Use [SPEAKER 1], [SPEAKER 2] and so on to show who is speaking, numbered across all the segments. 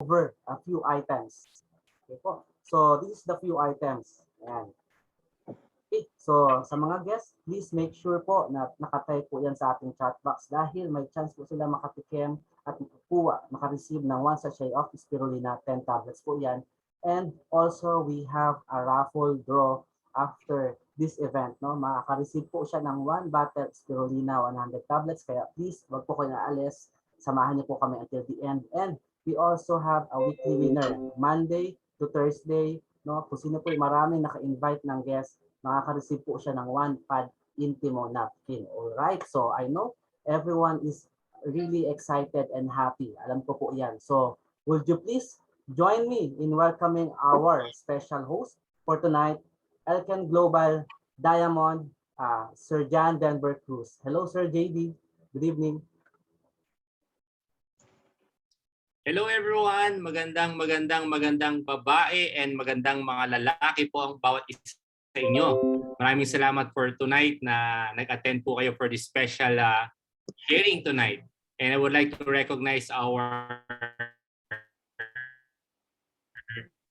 [SPEAKER 1] over a few items. Okay po. So, this is the few items. Ayan. Okay. So, sa mga guests, please make sure po na nakatype po yan sa ating chat box dahil may chance po sila makatikim at makareceive ng one sachet of spirulina, 10 tablets po yan. And also, we have a raffle draw after this event. No? Makaka-receive po siya ng 1 bottle spirulina, 100 tablets. Kaya please, wag po kayo naalis. Samahan niyo po kami until the end. And we also have a weekly winner, Monday to Thursday. No? Kung sino po yung maraming naka-invite ng guests, makaka-receive po siya ng 1 pad Intimo napkin. Alright, so I know everyone is really excited and happy. Alam ko po yan. So, would you please join me in welcoming our special host for tonight, Elken Global Diamond, Sir John Denver Cruz. Hello, Sir JD. Good evening.
[SPEAKER 2] Hello everyone, magandang babae and magandang mga lalaki po ang bawat isa sa inyo. Maraming salamat for tonight na nag-attend po kayo for this special sharing tonight. And I would like to recognize our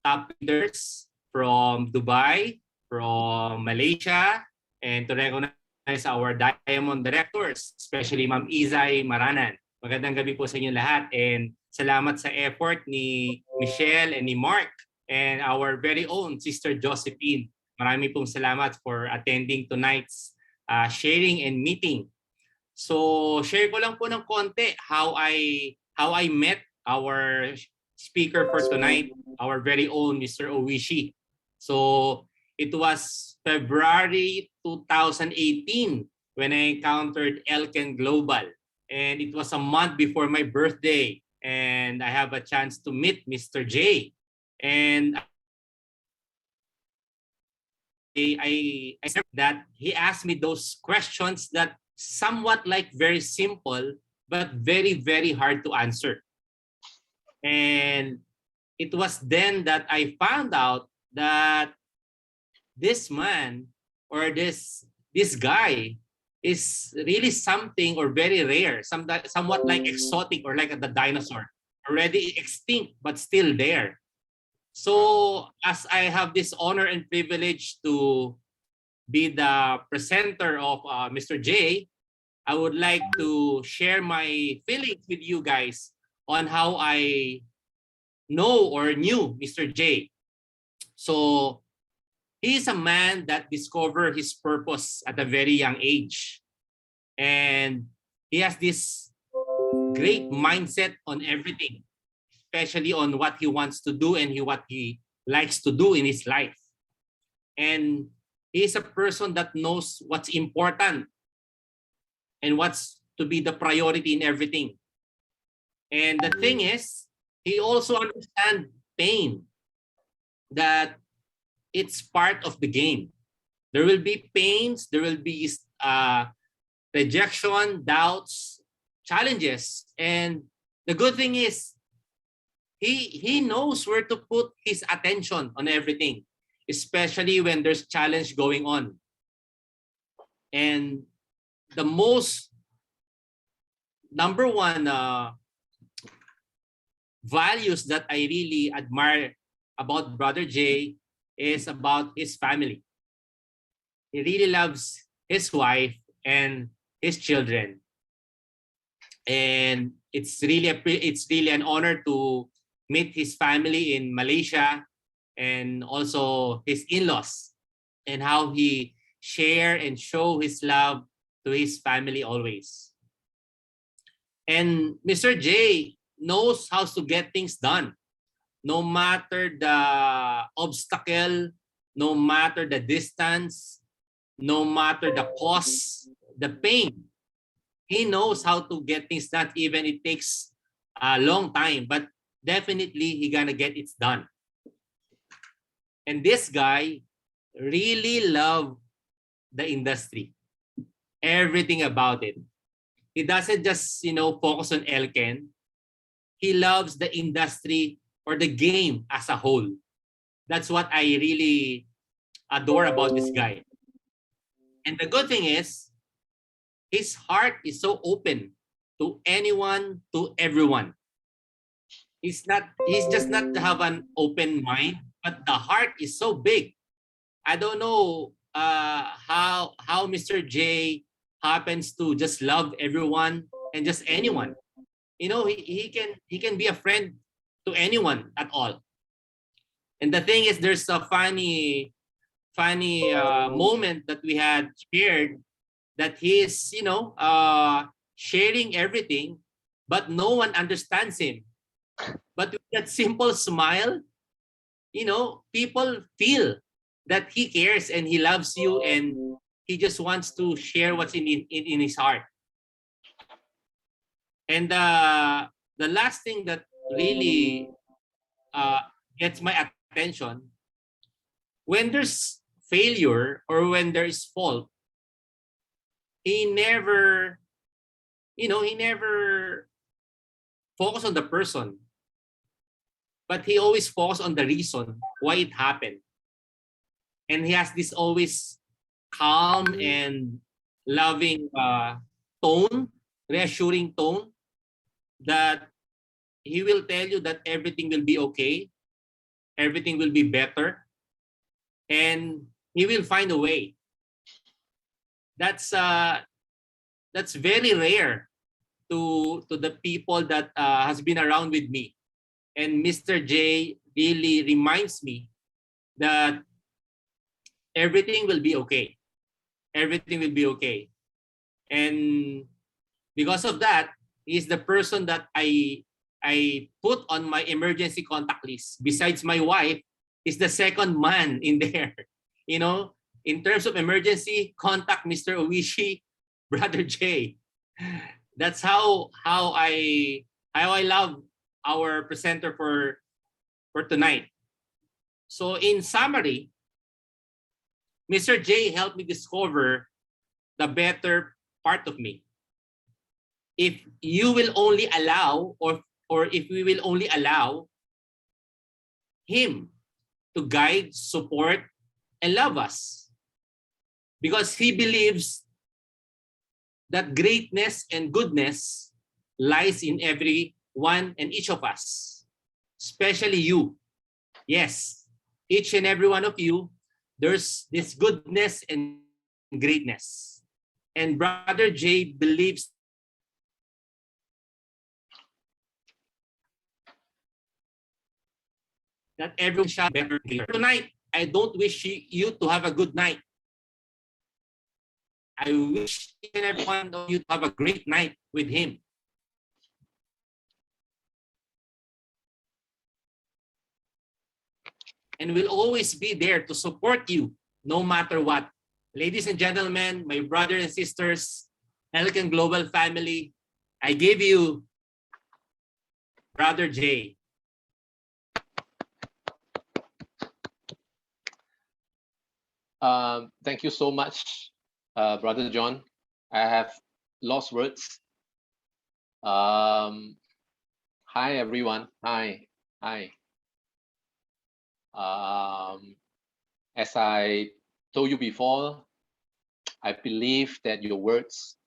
[SPEAKER 2] top leaders from Dubai, from Malaysia, and to recognize our Diamond Directors, especially Ma'am Izay Maranan. Magandang gabi po sa inyo lahat and salamat sa effort ni Michelle and ni Mark and our very own Sister Josephine. Marami pong salamat for attending tonight's sharing and meeting. So share ko lang po ng konti how I met our speaker for tonight, our very own Mr. Owishi. So it was February 2018 when I encountered Elken Global. And it was a month before my birthday. And I have a chance to meet Mr. J. And I that he asked me those questions that somewhat like very simple, but very, very hard to answer. And it was then that I found out that this man or this guy is really something or very rare, somewhat like exotic or like the dinosaur, already extinct but still there. So as I have this honor and privilege to be the presenter of Mr. J, I would like to share my feelings with you guys on how I know or knew Mr. J. So he is a man that discovered his purpose at a very young age. And he has this great mindset on everything, especially on what he wants to do and what he likes to do in his life. And he is a person that knows what's important and what's to be the priority in everything. And the thing is, he also understands pain, that it's part of the game. There will be pains, there will be rejection, doubts, challenges. And the good thing is, he knows where to put his attention on everything, especially when there's challenge going on. And the most number one values that I really admire about Brother J is about his family. He really loves his wife and his children. And it's really an honor to meet his family in Malaysia and also his in-laws and how he share and show his love to his family always. And Mr. J knows how to get things done. No matter the obstacle, no matter the distance, no matter the cost, the pain, he knows how to get things done even it takes a long time, but definitely he gonna get it done. And this guy really loved the industry, everything about it. He doesn't just, focus on Elken. He loves the industry or the game as a whole. That's what I really adore about this guy. And the good thing is, his heart is so open to anyone, to everyone. He's just not to have an open mind, but the heart is so big. I don't know how Mr. J happens to just love everyone and just anyone. You know, he can be a friend to anyone at all. And the thing is, there's a funny moment that we had shared, that he is, you know, sharing everything, but no one understands him. But with that simple smile, you know, people feel that he cares and he loves you, and he just wants to share what's in his heart. And the last thing that really gets my attention, when there's failure or when there is fault, he never, you know, he never focus on the person, but he always focus on the reason why it happened. And he has this always calm and loving tone, reassuring tone, that he will tell you that everything will be okay, everything will be better, and he will find a way. That's very rare to the people that has been around with me. And Mr. J really reminds me that everything will be okay. Everything will be okay. And because of that, he's the person that I put on my emergency contact list. Besides my wife, is the second man in there. You know, in terms of emergency, contact Mr. Owishi, Brother J. That's how I love our presenter for tonight. So in summary, Mr. J helped me discover the better part of me. If you will only allow, or if we will only allow him to guide, support, and love us. Because he believes that greatness and goodness lies in every one and each of us, especially you. Yes, each and every one of you, there's this goodness and greatness. And Brother J believes that everyone shall better greater. Tonight, I don't wish you to have a good night. I wish each and every one of you to have a great night with him. And will always be there to support you no matter what. Ladies and gentlemen, my brothers and sisters, Elken Global family, I give you Brother J.
[SPEAKER 3] Thank you so much, Brother John. I have lost words. Hi, everyone. Hi. As I told you before, I believe that your words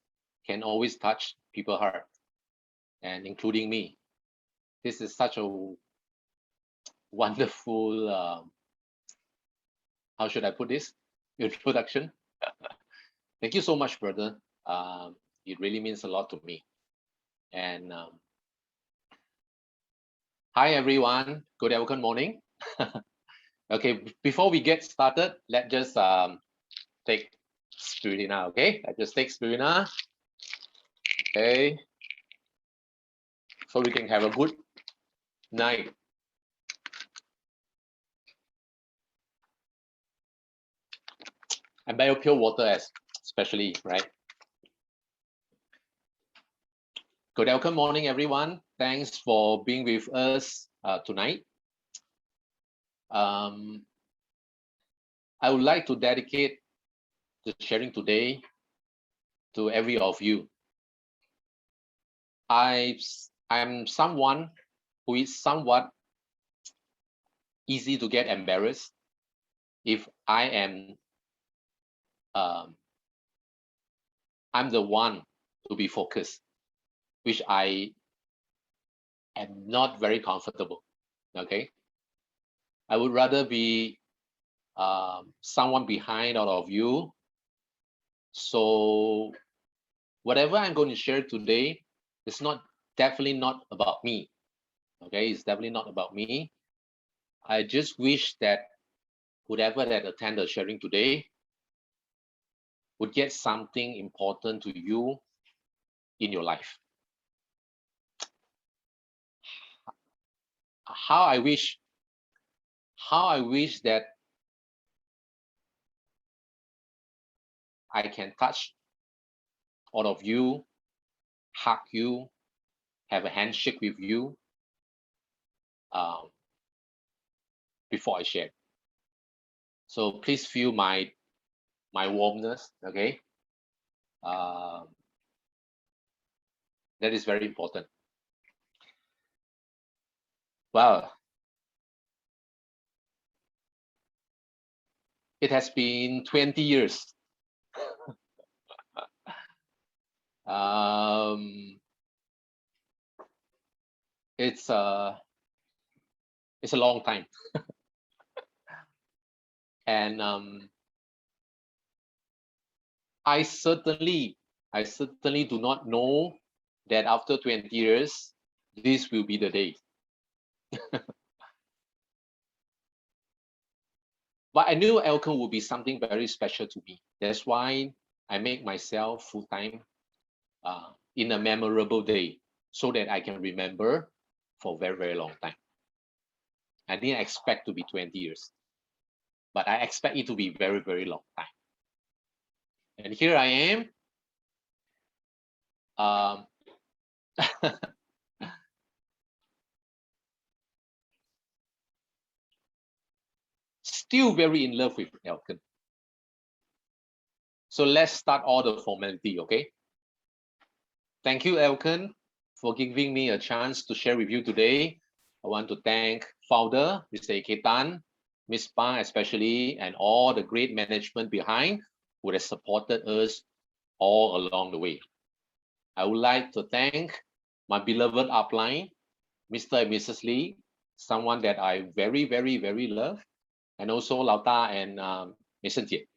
[SPEAKER 3] can always touch people's heart, and including me. This is such a wonderful, how should I put this, introduction. Thank you so much, brother. It really means a lot to me. And hi, everyone. Good Elken morning. Okay, before we get started, let's just take Spirina, okay? Let's just take Spirina. Okay. So we can have a good night. And buy pure water especially, right? Good Elken morning, everyone. Thanks for being with us tonight. I would like to dedicate the sharing today to every of you. I'm someone who is somewhat easy to get embarrassed if I am I'm the one to be focused, which I am not very comfortable. Okay, I would rather be someone behind all of you. So whatever I'm going to share today is definitely not about me. Okay, it's definitely not about me. I just wish that whoever that attend the sharing today would get something important to you in your life. How I wish that I can touch all of you, hug you, have a handshake with you before I share. So please feel my warmness. Okay, that is very important. Well, it has been 20 years. It's a long time, and I certainly do not know that after 20 years, this will be the day. But I knew Elken would be something very special to me. That's why I make myself full-time in a memorable day so that I can remember for a very, very long time. I didn't expect to be 20 years, but I expect it to be very, very long time. And here I am. Still very in love with Elken. So let's start all the formality, okay? Thank you, Elken, for giving me a chance to share with you today. I want to thank founder, Mr. Iketan, Ms. Pang especially, and all the great management behind who has supported us all along the way. I would like to thank my beloved upline, Mr. and Mrs. Lee, someone that I very, very, very love, and also Lao Ta and Mr. Jie.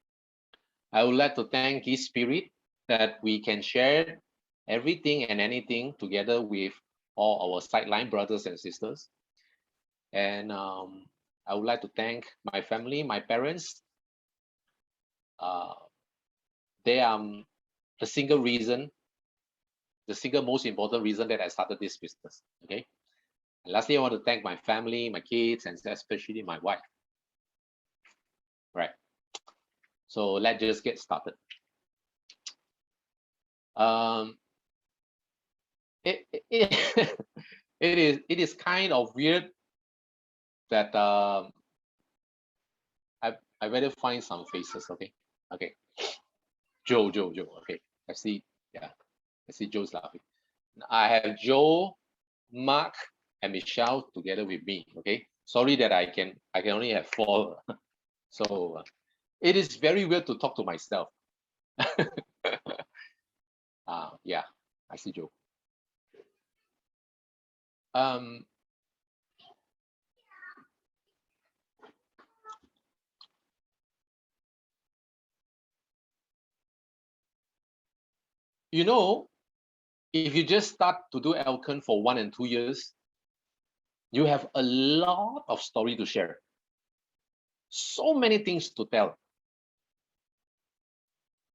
[SPEAKER 3] I would like to thank his spirit that we can share everything and anything together with all our sideline brothers and sisters. And I would like to thank my family, my parents. They are the single most important reason that I started this business. Okay. And lastly, I want to thank my family, my kids, and especially my wife. Right. So let's just get started. It is kind of weird that I better find some faces. Okay. Joe. Okay, I see. Yeah, I see Joe's laughing. I have Joe, Mark, and Michelle together with me. Okay, sorry that I can only have 4. So it is very weird to talk to myself. Yeah, I see Joe. You know, if you just start to do Elken for 1 and 2 years, you have a lot of story to share. So many things to tell.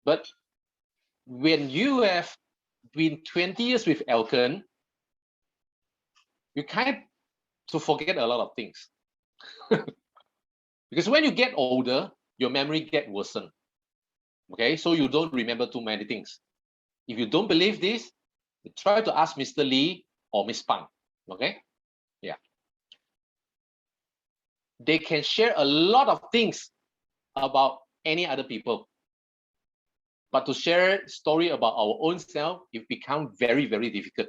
[SPEAKER 3] But when you have been 20 years with Elken, you kind to forget a lot of things. Because when you get older, your memory get worsened. Okay, so you don't remember too many things. If you don't believe this, try to ask Mr. Lee or Miss Pang. Okay, yeah. They can share a lot of things about any other people. But to share story about our own self, it becomes very, very difficult.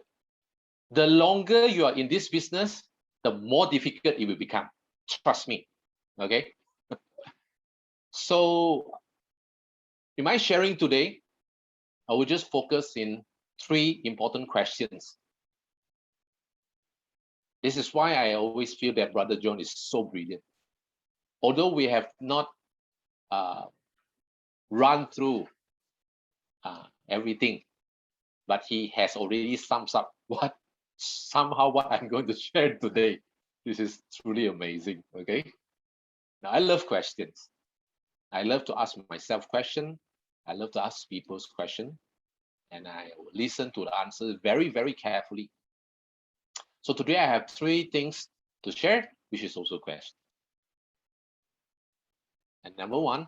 [SPEAKER 3] The longer you are in this business, the more difficult it will become. Trust me. Okay. So in my sharing today, I will just focus in 3 important questions. This is why I always feel that Brother John is so brilliant. Although we have not run through everything, but he has already sums up what I'm going to share today. This is truly amazing. Okay. Now I love questions. I love to ask myself questions. I love to ask people's questions, and I will listen to the answers very, very carefully. So today I have 3 things to share, which is also question. And number 1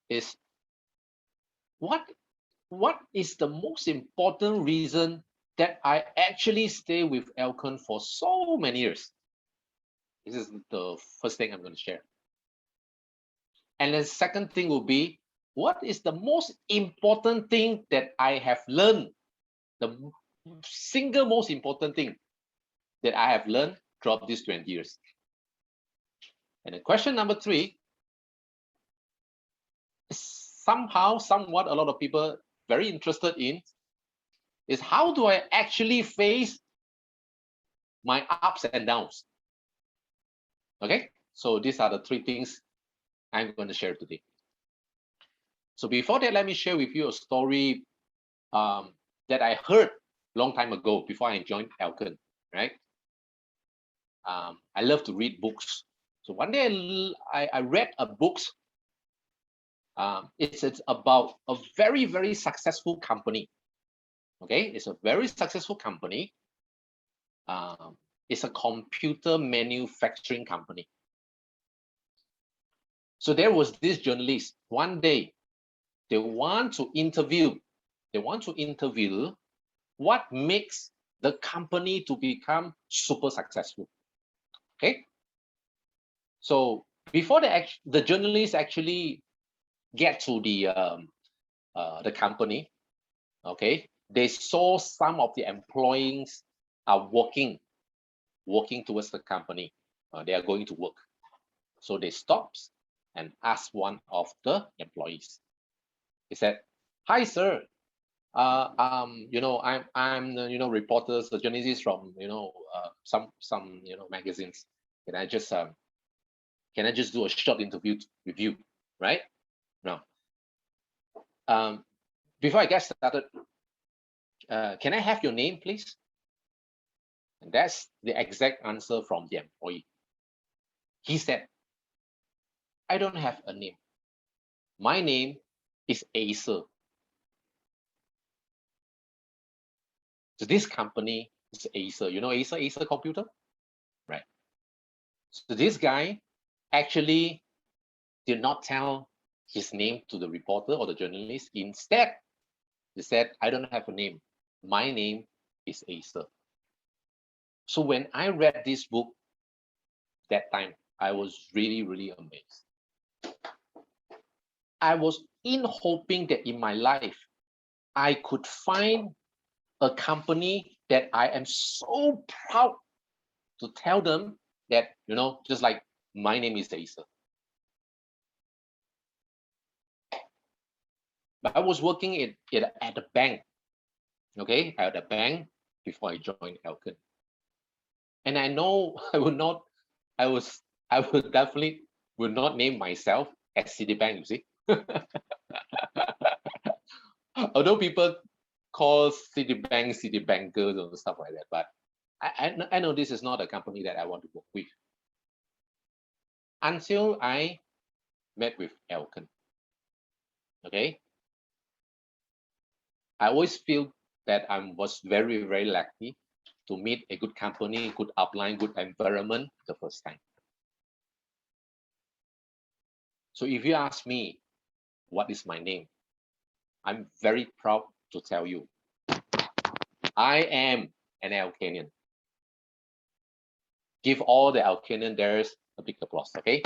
[SPEAKER 3] is what is the most important reason that I actually stay with Elken for so many years? This is the first thing I'm going to share. And the second thing will be, what is the most important thing that I have learned? The single most important thing that I have learned throughout these 20 years. And then question number 3, somehow, somewhat, a lot of people very interested in, is how do I actually face my ups and downs? Okay, so these are the 3 things I'm going to share today. So before that, let me share with you a story that I heard long time ago before I joined Elken, right? I love to read books. So one day I read a book. It's about a very, very successful company. Okay, it's a very successful company. It's a computer manufacturing company. So there was this journalist. One day, they want to interview what makes the company to become super successful. Okay. So before the journalists actually get to the company, okay, they saw some of the employees are walking towards the company. They are going to work. So they stopped and asked one of the employees. He said, "Hi, sir. I'm reporters, the journalists from some magazines. Can I just do a short interview with you, right? Now, before I get started, can I have your name, please?" And that's the exact answer from the employee. He said, "I don't have a name. My name is Acer. So this company is Acer. You know Acer computer? Right. So this guy actually did not tell his name to the reporter or the journalist. Instead, he said, "I don't have a name. My name is Acer." So when I read this book that time, I was really, really amazed. I was hoping that in my life, I could find a company that I am so proud to tell them that, just like my name is Acer. But I was working at the bank, okay, at the bank before I joined Elken. And I know I would definitely would not name myself as Citibank, you see. Although people call Citibank Citibankers and stuff like that, but I know this is not a company that I want to work with. Until I met with Elken. Okay. I always feel that I was very, very lucky to meet a good company, good upline, good environment the first time. So if you ask me, what is my name? I'm very proud to tell you, I am an Elkenian. Give all the Elkenian there's a big applause, okay?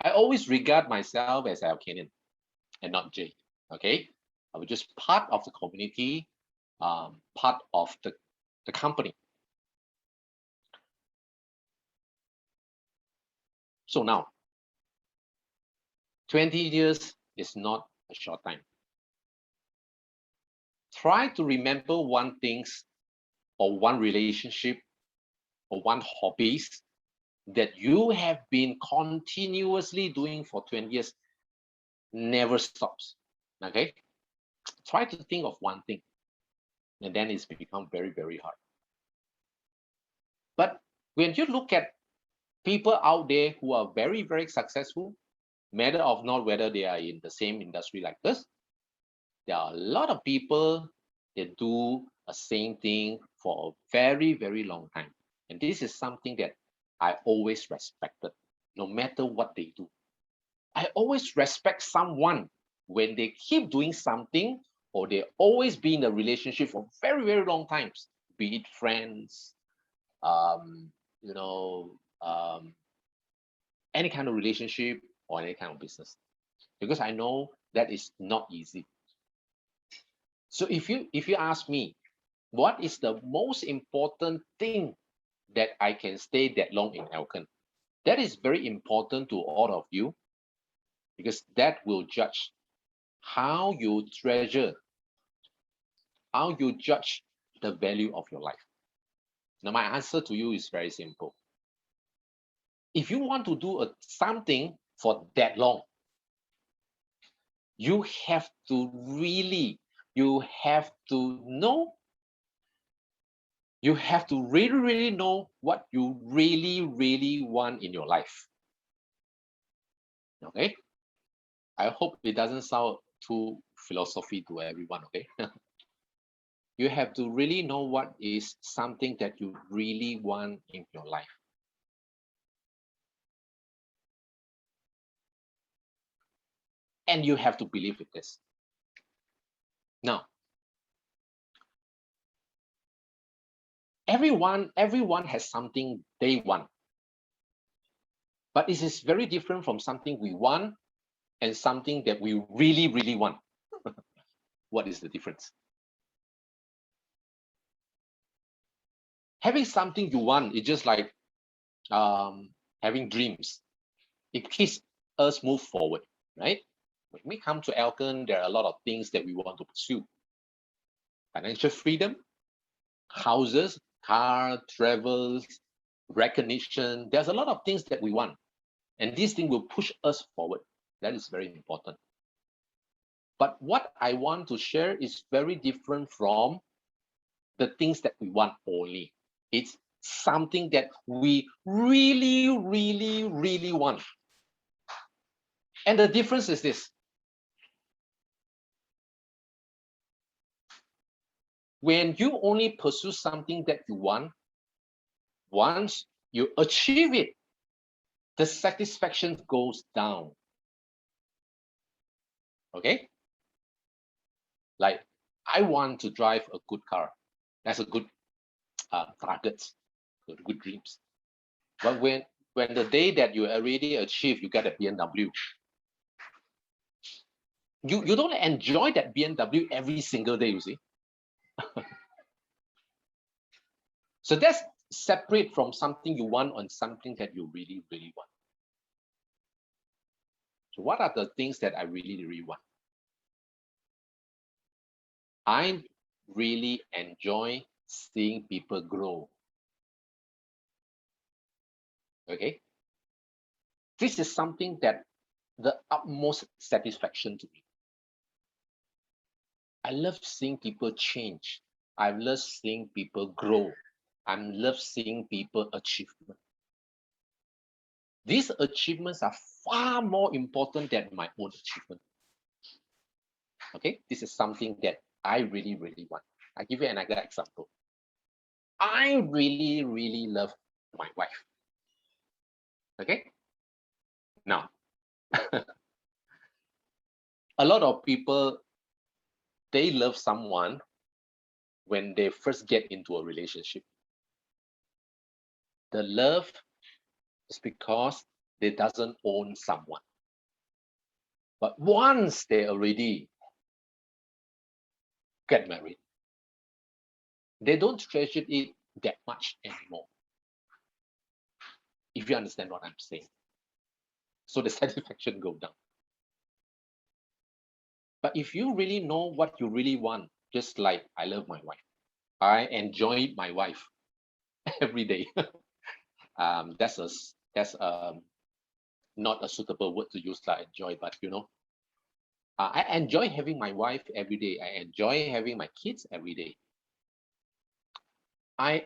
[SPEAKER 3] I always regard myself as Elkenian and not Jay, okay? I was just part of the community, part of the company. So now, 20 years is not a short time. Try to remember one thing or one relationship or one hobbies that you have been continuously doing for 20 years never stops. Okay? Try to think of one thing, and then it's become very, very hard. But when you look at people out there who are very, very successful, matter of not whether they are in the same industry like us, there are a lot of people that do the same thing for a very, very long time. And this is something that I always respected, no matter what they do. I always respect someone when they keep doing something or they always be in a relationship for very, very long times, be it friends, you know, any kind of relationship or any kind of business, because I know that is not easy. So if you ask me, what is the most important thing that I can stay that long in Elken? That is very important to all of you, because that will judge how you treasure, how you judge the value of your life. Now, my answer to you is very simple. If you want to do something for that long, you have to really, you have to really know what you really want in your life. Okay? I hope it doesn't sound too philosophy to everyone, okay? You have to really know what is something that you really want in your life. And you have to believe in this. Now, everyone has something they want. But it is very different from something we want and something that we really want. What is the difference? Having something you want is just like having dreams. It keeps us move forward, right? When we come to Elken, there are a lot of things that we want to pursue. Financial freedom, houses, car, travels, recognition. There's a lot of things that we want. And this thing will push us forward. That is very important. But what I want to share is very different from the things that we want only. It's something that we really want. And the difference is this. When you only pursue something that you want, once you achieve it, the satisfaction goes down. Okay? Like, I want to drive a good car. That's a good target, good dreams. But when the day that you already achieve, you get a BMW, you don't enjoy that BMW every single day, you see. So that's separate from something you want on something that you really want. So what are the things that I really want? I really enjoy seeing people grow. Okay? This is something that the utmost satisfaction to me. I love seeing people change. I love seeing people grow. I love seeing people achievement. These achievements are far more important than my own achievement. Okay, this is something that I really want. I give you another example. I really love my wife. Okay, now a lot of people, they love someone when they first get into a relationship. The love is because they doesn't own someone. But once they already get married, they don't treasure it that much anymore. If you understand what I'm saying. So the satisfaction goes down. But if you really know what you really want, just like I love my wife, I enjoy my wife every day. That's not a suitable word to use like enjoy, but I enjoy having my wife every day. I enjoy having my kids every day. I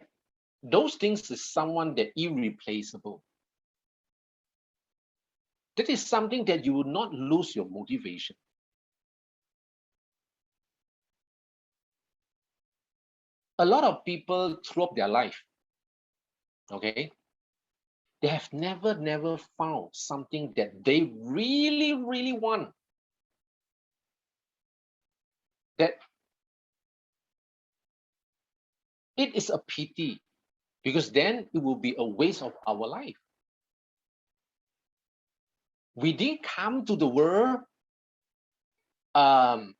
[SPEAKER 3] those things is someone that irreplaceable. That is something that you will not lose your motivation. A lot of people throughout their life, okay, they have never found something that they really want. That it is a pity because then it will be a waste of our life. We didn't come to the world um,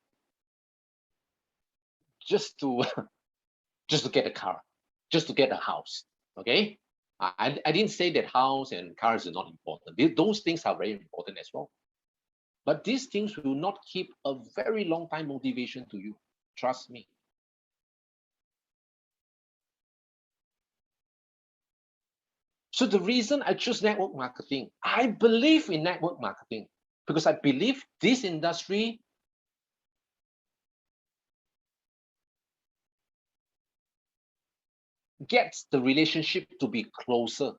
[SPEAKER 3] just to just to get a car, just to get a house. Okay, I didn't say that house and cars are not important. Those things are very important as well. But these things will not keep a very long time motivation to you. Trust me. So the reason I choose network marketing, I believe in network marketing because I believe this industry gets the relationship to be closer.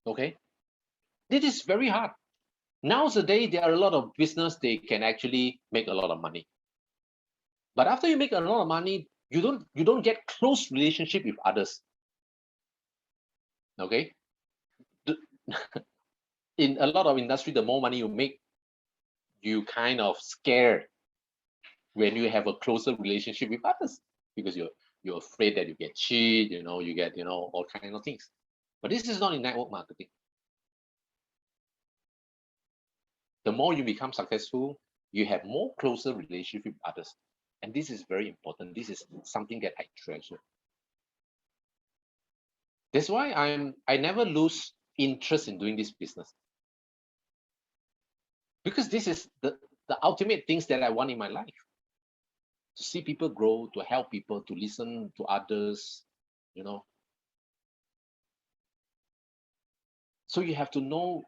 [SPEAKER 3] Okay, this is very hard. Nowadays, there are a lot of business they can actually make a lot of money. But after you make a lot of money, you don't get close relationship with others. Okay, in a lot of industry, the more money you make, you kind of scared when you have a closer relationship with others because you're afraid that you get cheat, you get all kinds of things. But this is not in network marketing. The more you become successful, you have more closer relationship with others. And this is very important. This is something that I treasure. That's why I never lose interest in doing this business. Because this is the ultimate things that I want in my life. To see people grow, to help people, to listen to others, So you have to know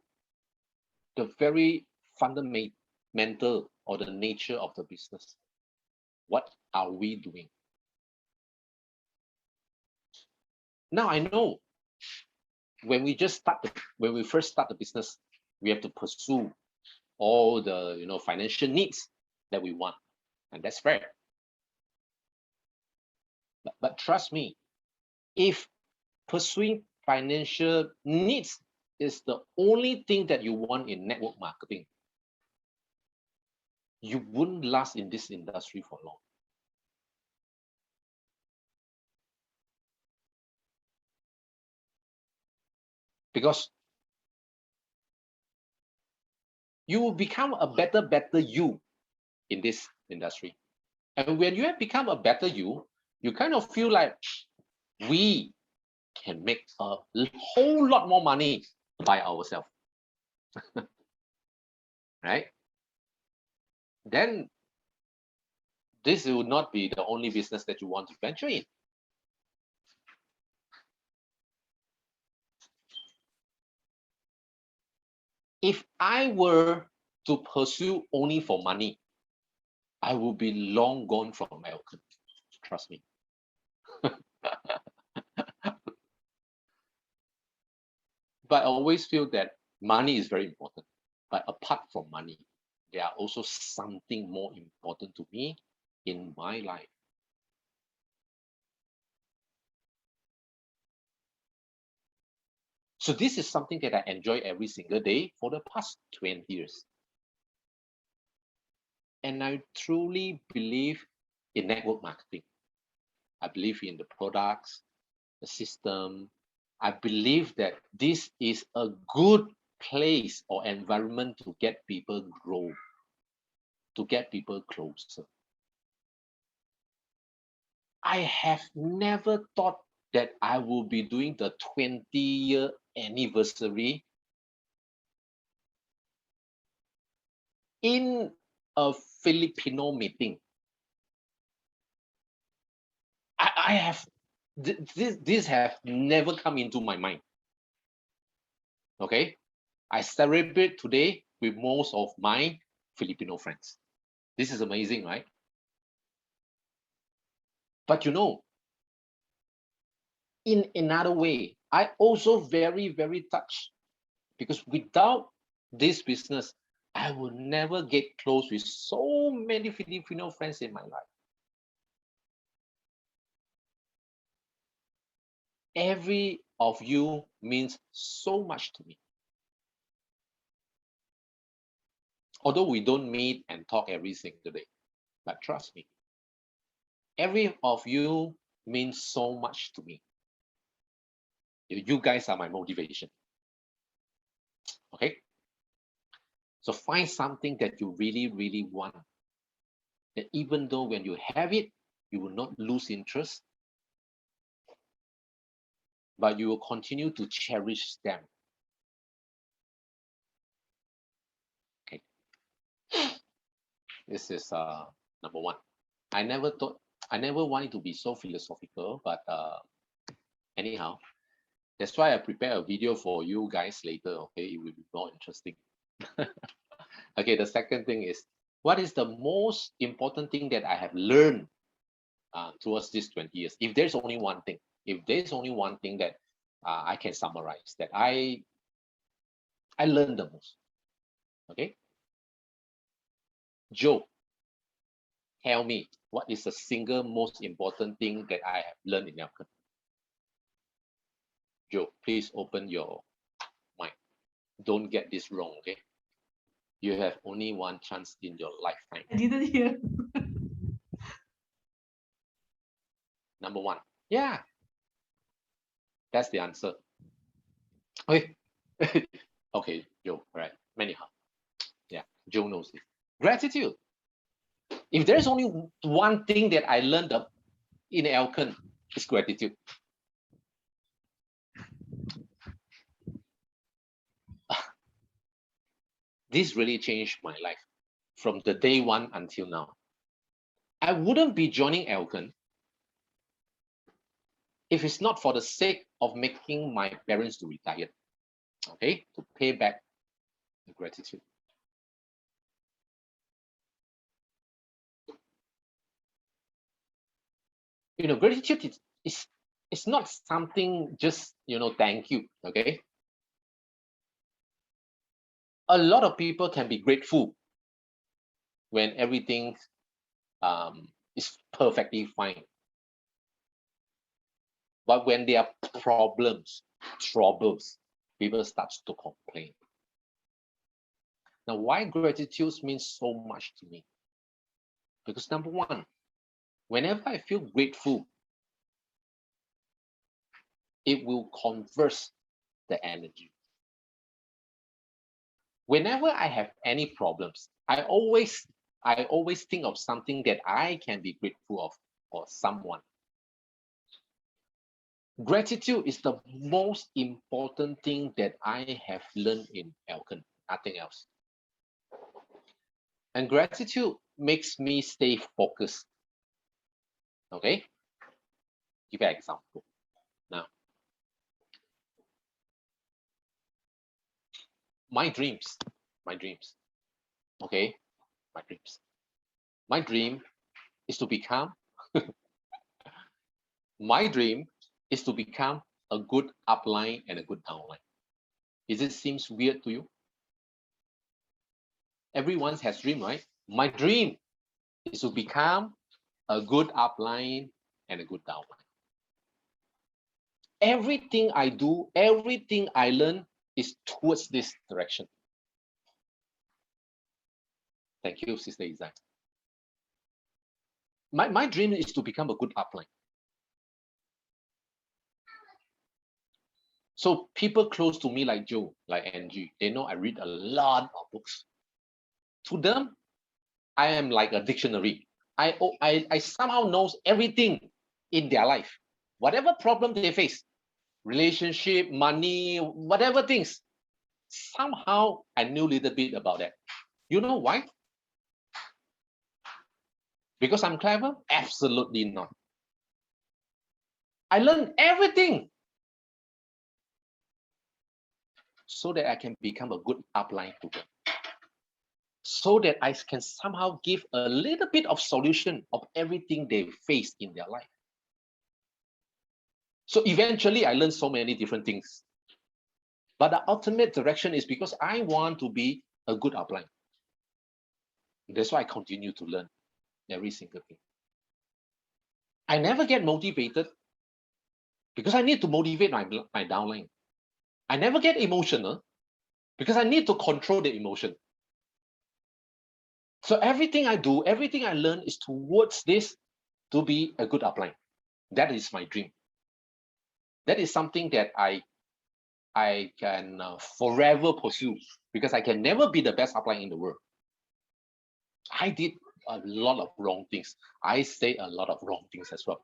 [SPEAKER 3] the very fundamental or the nature of the business. What are we doing? Now I know when we first start the business, we have to pursue all the financial needs that we want, and that's fair. But trust me, if pursuing financial needs is the only thing that you want in network marketing, you wouldn't last in this industry for long. Because you will become a better you in this industry. And when you have become a better you kind of feel like we can make a whole lot more money by ourselves. Right? Then this will not be the only business that you want to venture in. If I were to pursue only for money, I will be long gone from Elken. Trust me. But I always feel that money is very important. But apart from money, there are also something more important to me in my life. So this is something that I enjoy every single day for the past 20 years. And I truly believe in network marketing. I believe in the products, the system. I believe that this is a good place or environment to get people grow, to get people closer. I have never thought that I will be doing the 20-year anniversary in a Filipino meeting. I have this have never come into my mind. Okay, I celebrate today with most of my Filipino friends. This is amazing, right? But you know, in another way, I also very, very touched because without this business, I will never get close with so many Filipino friends in my life. Every of you means so much to me. Although we don't meet and talk every single day, but trust me, every of you means so much to me. You guys are my motivation. Okay? So find something that you really, really want. That even though when you have it, you will not lose interest, but you will continue to cherish them. Okay. This is number one. I never wanted to be so philosophical, but anyhow, that's why I prepare a video for you guys later. Okay, it will be more interesting. Okay, the second thing is, what is the most important thing that I have learned towards these 20 years? If there's only one thing, that I can summarize, that I learned the most. Okay, Joe, tell me, what is the single most important thing that I have learned in Elken? Joe, please open your mic. Don't get this wrong, okay? You have only one chance in your lifetime.
[SPEAKER 4] I didn't hear.
[SPEAKER 3] Number one. Yeah. That's the answer. Okay. Okay, Joe, right. Anyhow. Yeah, Joe knows it. Gratitude. If there's only one thing that I learned up in Elken, it's gratitude. This really changed my life from the day one until now. I wouldn't be joining Elken if it's not for the sake of making my parents to retire, okay, to pay back the gratitude. You know, gratitude is it's not something just, you know, thank you, okay? A lot of people can be grateful when everything is perfectly fine. But when there are troubles, people start to complain. Now, why gratitude means so much to me? Because number one, whenever I feel grateful, it will converse the energy. Whenever I have any problems, I always think of something that I can be grateful of or someone. Gratitude is the most important thing that I have learned in Elken, nothing else. And gratitude makes me stay focused. Okay? Give an example. Now, my dreams, okay? My dream is to become, my dream is to become a good upline and a good downline. Is it seems weird to you? Everyone has dream, right? My dream is to become a good upline and a good downline. Everything I do, everything I learn is towards this direction. Thank you, Sister Isaac. My dream is to become a good upline. So people close to me like Joe, like Angie, they know I read a lot of books. To them, I am like a dictionary. I somehow knows everything in their life. Whatever problem they face, relationship, money, whatever things, somehow I knew a little bit about that. You know why? Because I'm clever? Absolutely not. I learned everything so that I can become a good upline to them. So that I can somehow give a little bit of solution of everything they face in their life. So eventually I learned so many different things. But the ultimate direction is because I want to be a good upline. That's why I continue to learn every single thing. I never get motivated because I need to motivate my downline. I never get emotional because I need to control the emotion. So everything I do, everything I learn is towards this to be a good upline. That is my dream. That is something that I can forever pursue because I can never be the best upline in the world. I did a lot of wrong things. I say a lot of wrong things as well.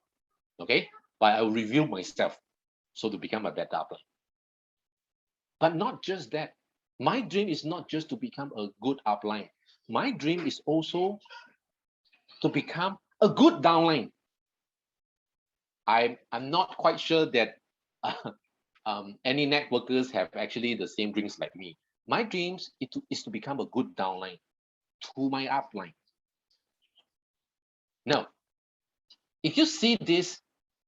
[SPEAKER 3] Okay, but I'll review myself so to become a better upline. But not just that. My dream is not just to become a good upline. My dream is also to become a good downline. I'm not quite sure that any networkers have actually the same dreams like me. My dreams is to become a good downline to my upline. Now, if you see this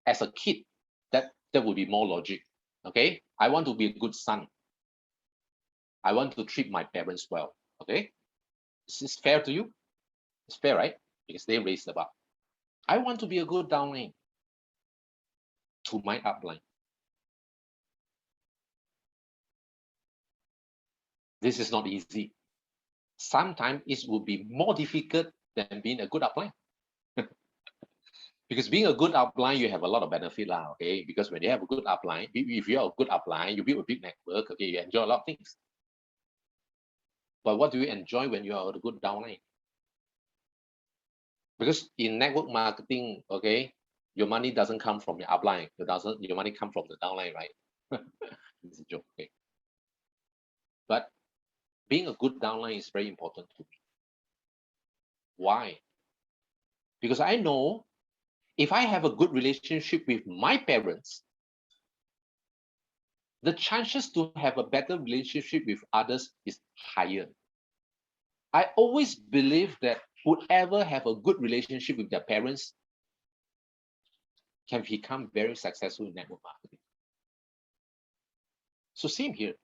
[SPEAKER 3] as a kid, that would be more logic. Okay, I want to be a good son. I want to treat my parents well. Okay, is this fair to you? It's fair, right? Because they raised the bar. I want to be a good downline to my upline. This is not easy. Sometimes it will be more difficult than being a good upline. Because being a good upline, you have a lot of benefit, okay? Because when you have a good upline, if you're a good upline, you build a big network, okay, you enjoy a lot of things. But what do you enjoy when you are a good downline? Because in network marketing, okay, your money doesn't come from your upline. Your money comes from the downline, right? It's a joke, okay? But being a good downline is very important to me. Why? Because I know if I have a good relationship with my parents, the chances to have a better relationship with others is higher. I always believe that whoever have a good relationship with their parents can become very successful in network marketing. So same here.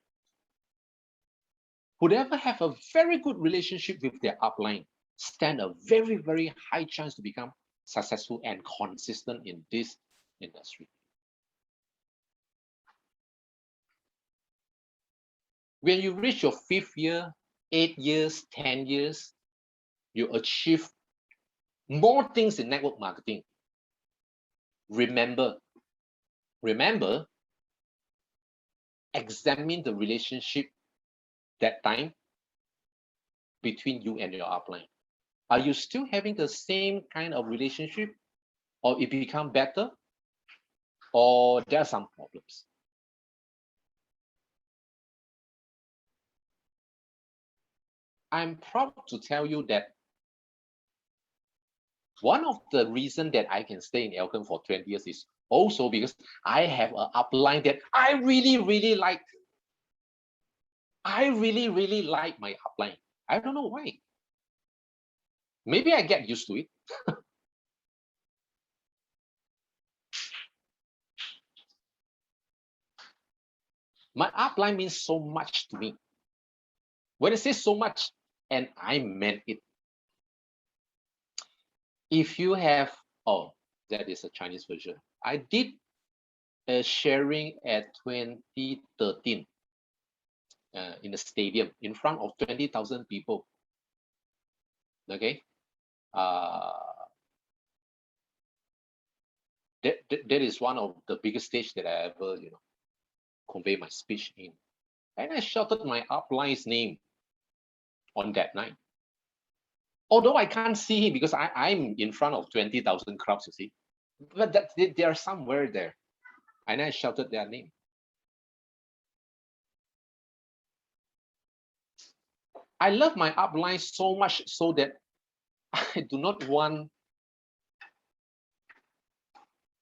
[SPEAKER 3] Whoever have a very good relationship with their upline stand a very, very high chance to become successful and consistent in this industry. When you reach your 5th year, 8 years, 10 years, you achieve more things in network marketing. Remember, examine the relationship that time between you and your upline. Are you still having the same kind of relationship, or it become better, or there are some problems? I'm proud to tell you that one of the reasons that I can stay in Elken for 20 years is also because I have an upline that I really, really like. I really, really like my upline. I don't know why. Maybe I get used to it. My upline means so much to me. When I say so much, and I meant it. If you have, oh, that is a Chinese version. I did a sharing at 2013 in the stadium in front of 20,000 people. Okay. That is one of the biggest stage that I ever, convey my speech in. And I shouted my upline's name on that night. Although I can't see him because I'm in front of 20,000 crowds, you see. But they are somewhere there. And I shouted their name. I love my upline so much so that I do not want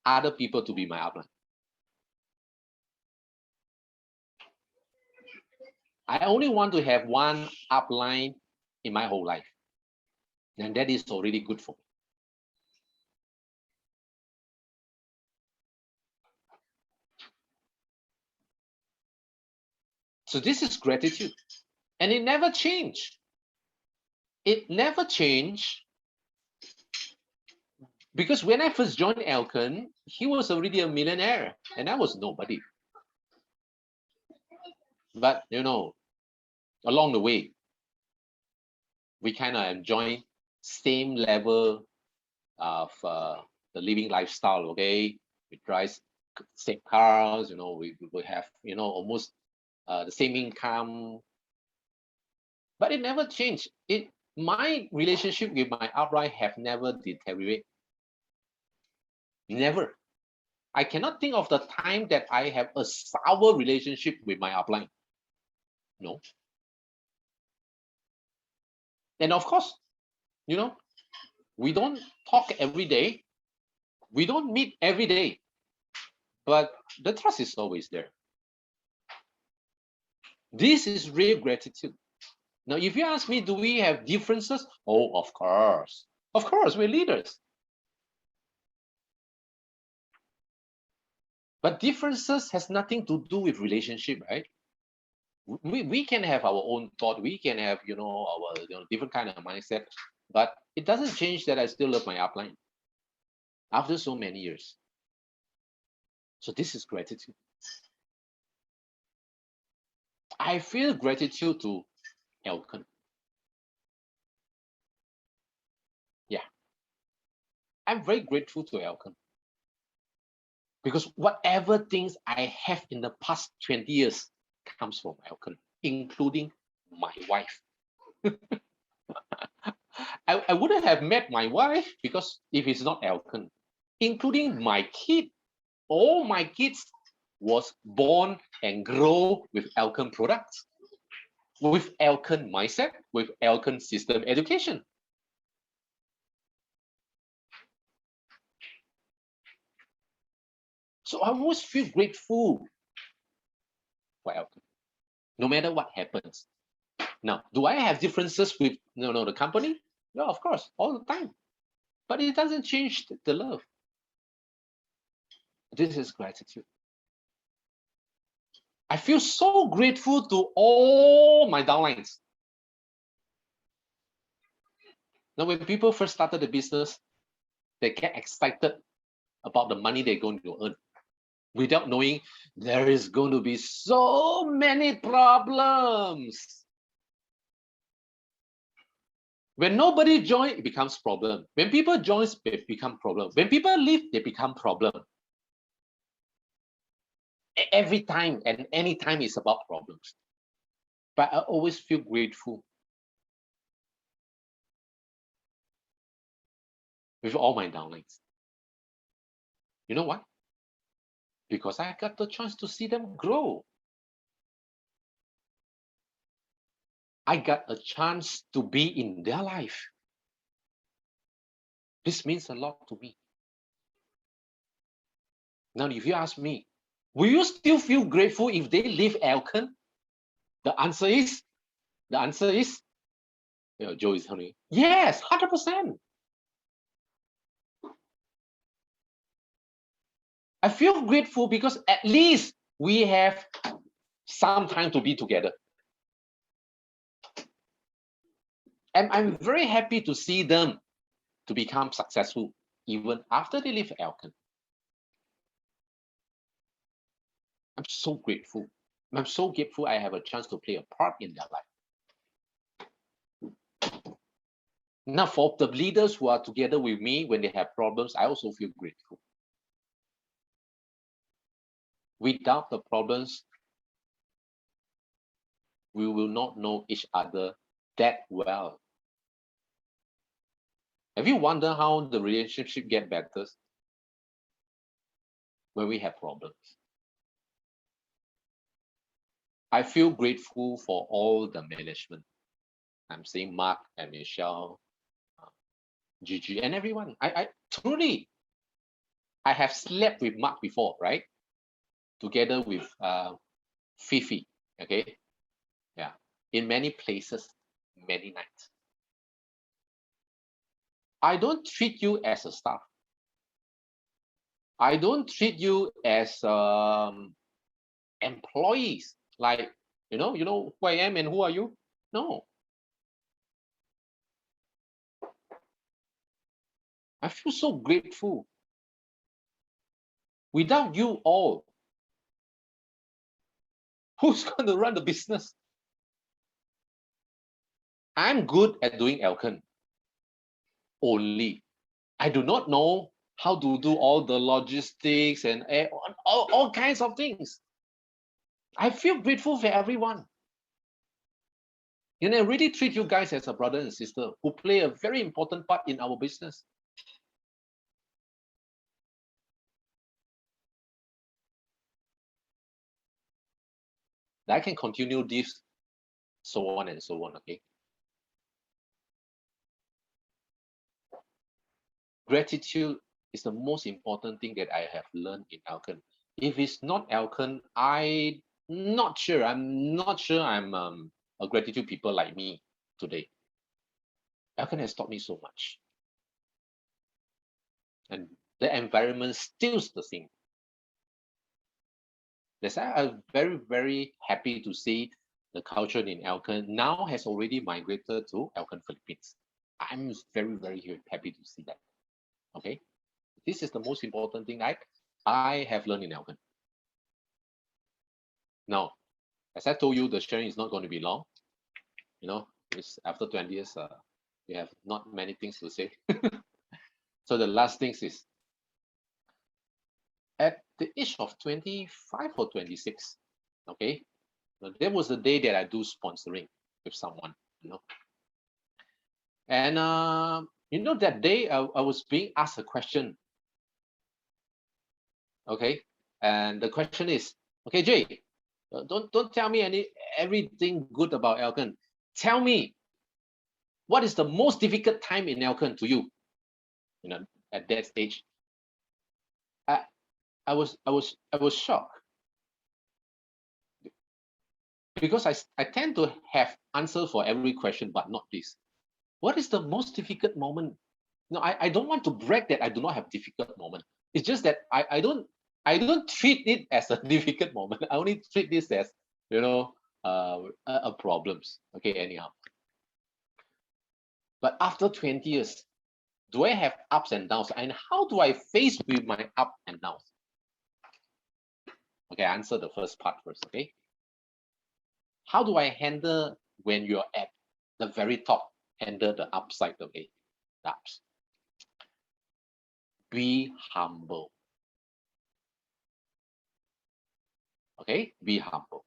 [SPEAKER 3] other people to be my upline. I only want to have one upline in my whole life. And that is already good for me. So this is gratitude. And it never changed. It never changed. Because when I first joined Elken, he was already a millionaire and I was nobody. But you know, along the way, we kind of enjoy same level of the living lifestyle. Okay, we drive same cars. You know, we have almost the same income. But it never changed. My relationship with my upline have never deteriorated. Never. I cannot think of the time that I have a sour relationship with my upline. No. And of course, we don't talk every day. We don't meet every day. But the trust is always there. This is real gratitude. Now, if you ask me, do we have differences? Oh, of course. Of course, we're leaders. But differences has nothing to do with relationship, right? We can have our own thought. We can have, our different kind of mindset. But it doesn't change that I still love my upline after so many years. So this is gratitude. I feel gratitude to Elken. Yeah. I'm very grateful to Elken. Because whatever things I have in the past 20 years comes from Elken, including my wife. I wouldn't have met my wife because if it's not Elken, including my kid. All my kids was born and grow with Elken products, with Elken mindset, with Elken system education. So I always feel grateful for Elken, no matter what happens. Now, do I have differences with the company? Yeah, of course, all the time. But it doesn't change the love. This is gratitude. I feel so grateful to all my downlines. Now, when people first started the business, they get excited about the money they're going to earn without knowing there is going to be so many problems. When nobody joins, it becomes problem. When people join, it becomes problem. When people leave, they become problem. Every time and any time is about problems. But I always feel grateful with all my downlines. You know why? Because I got the chance to see them grow. I got a chance to be in their life. This means a lot to me. Now, if you ask me, will you still feel grateful if they leave Elken? The answer is, Joe is telling me, yes, 100%. I feel grateful because at least we have some time to be together. And I'm very happy to see them to become successful even after they leave Elken. I'm so grateful. I'm so grateful I have a chance to play a part in their life. Now, for the leaders who are together with me when they have problems, I also feel grateful. Without the problems, we will not know each other that well. Have you wondered how the relationship get better when we have problems? I feel grateful for all the management. I'm saying Mark and Michelle, Gigi, and everyone. I truly, I have slept with Mark before, right? Together with Fifi, okay? Yeah, in many places, many nights. I don't treat you as a staff. I don't treat you as employees, like, you know who I am and who are you? No. I feel so grateful. Without you all, who's going to run the business? I'm good at doing Elken only. I do not know how to do all the logistics and all kinds of things. I feel grateful for everyone. I really treat you guys as a brother and sister who play a very important part in our business. I can continue this, so on and so on, okay? Gratitude is the most important thing that I have learned in Elken. If it's not Elken, I'm not sure I'm a gratitude people like me today. Elken has taught me so much. And the environment still the same. That's why I'm very, very happy to see the culture in Elken now has already migrated to Elken Philippines. I'm very, very happy to see that. Okay, this is the most important thing I have learned in Elken. Now, as I told you, the sharing is not going to be long. It's after 20 years, we have not many things to say. So the last thing is, at the age of 25 or 26, okay, there was the day that I do sponsoring with someone, and that day I was being asked a question, okay, and the question is, okay, Jay, don't tell me everything good about Elken. Tell me, what is the most difficult time in Elken to you? At that stage, I was shocked, because I tend to have answer for every question, but not this. What is the most difficult moment? No, I don't want to brag that I do not have difficult moment. It's just that I don't treat it as a difficult moment. I only treat this as a problems. Okay, anyhow. But after 20 years, do I have ups and downs? And how do I face with my up and downs? Okay, answer the first part first, okay? How do I handle when you're at the very top, handle the upside, okay? The ups. Be humble. Okay, be humble.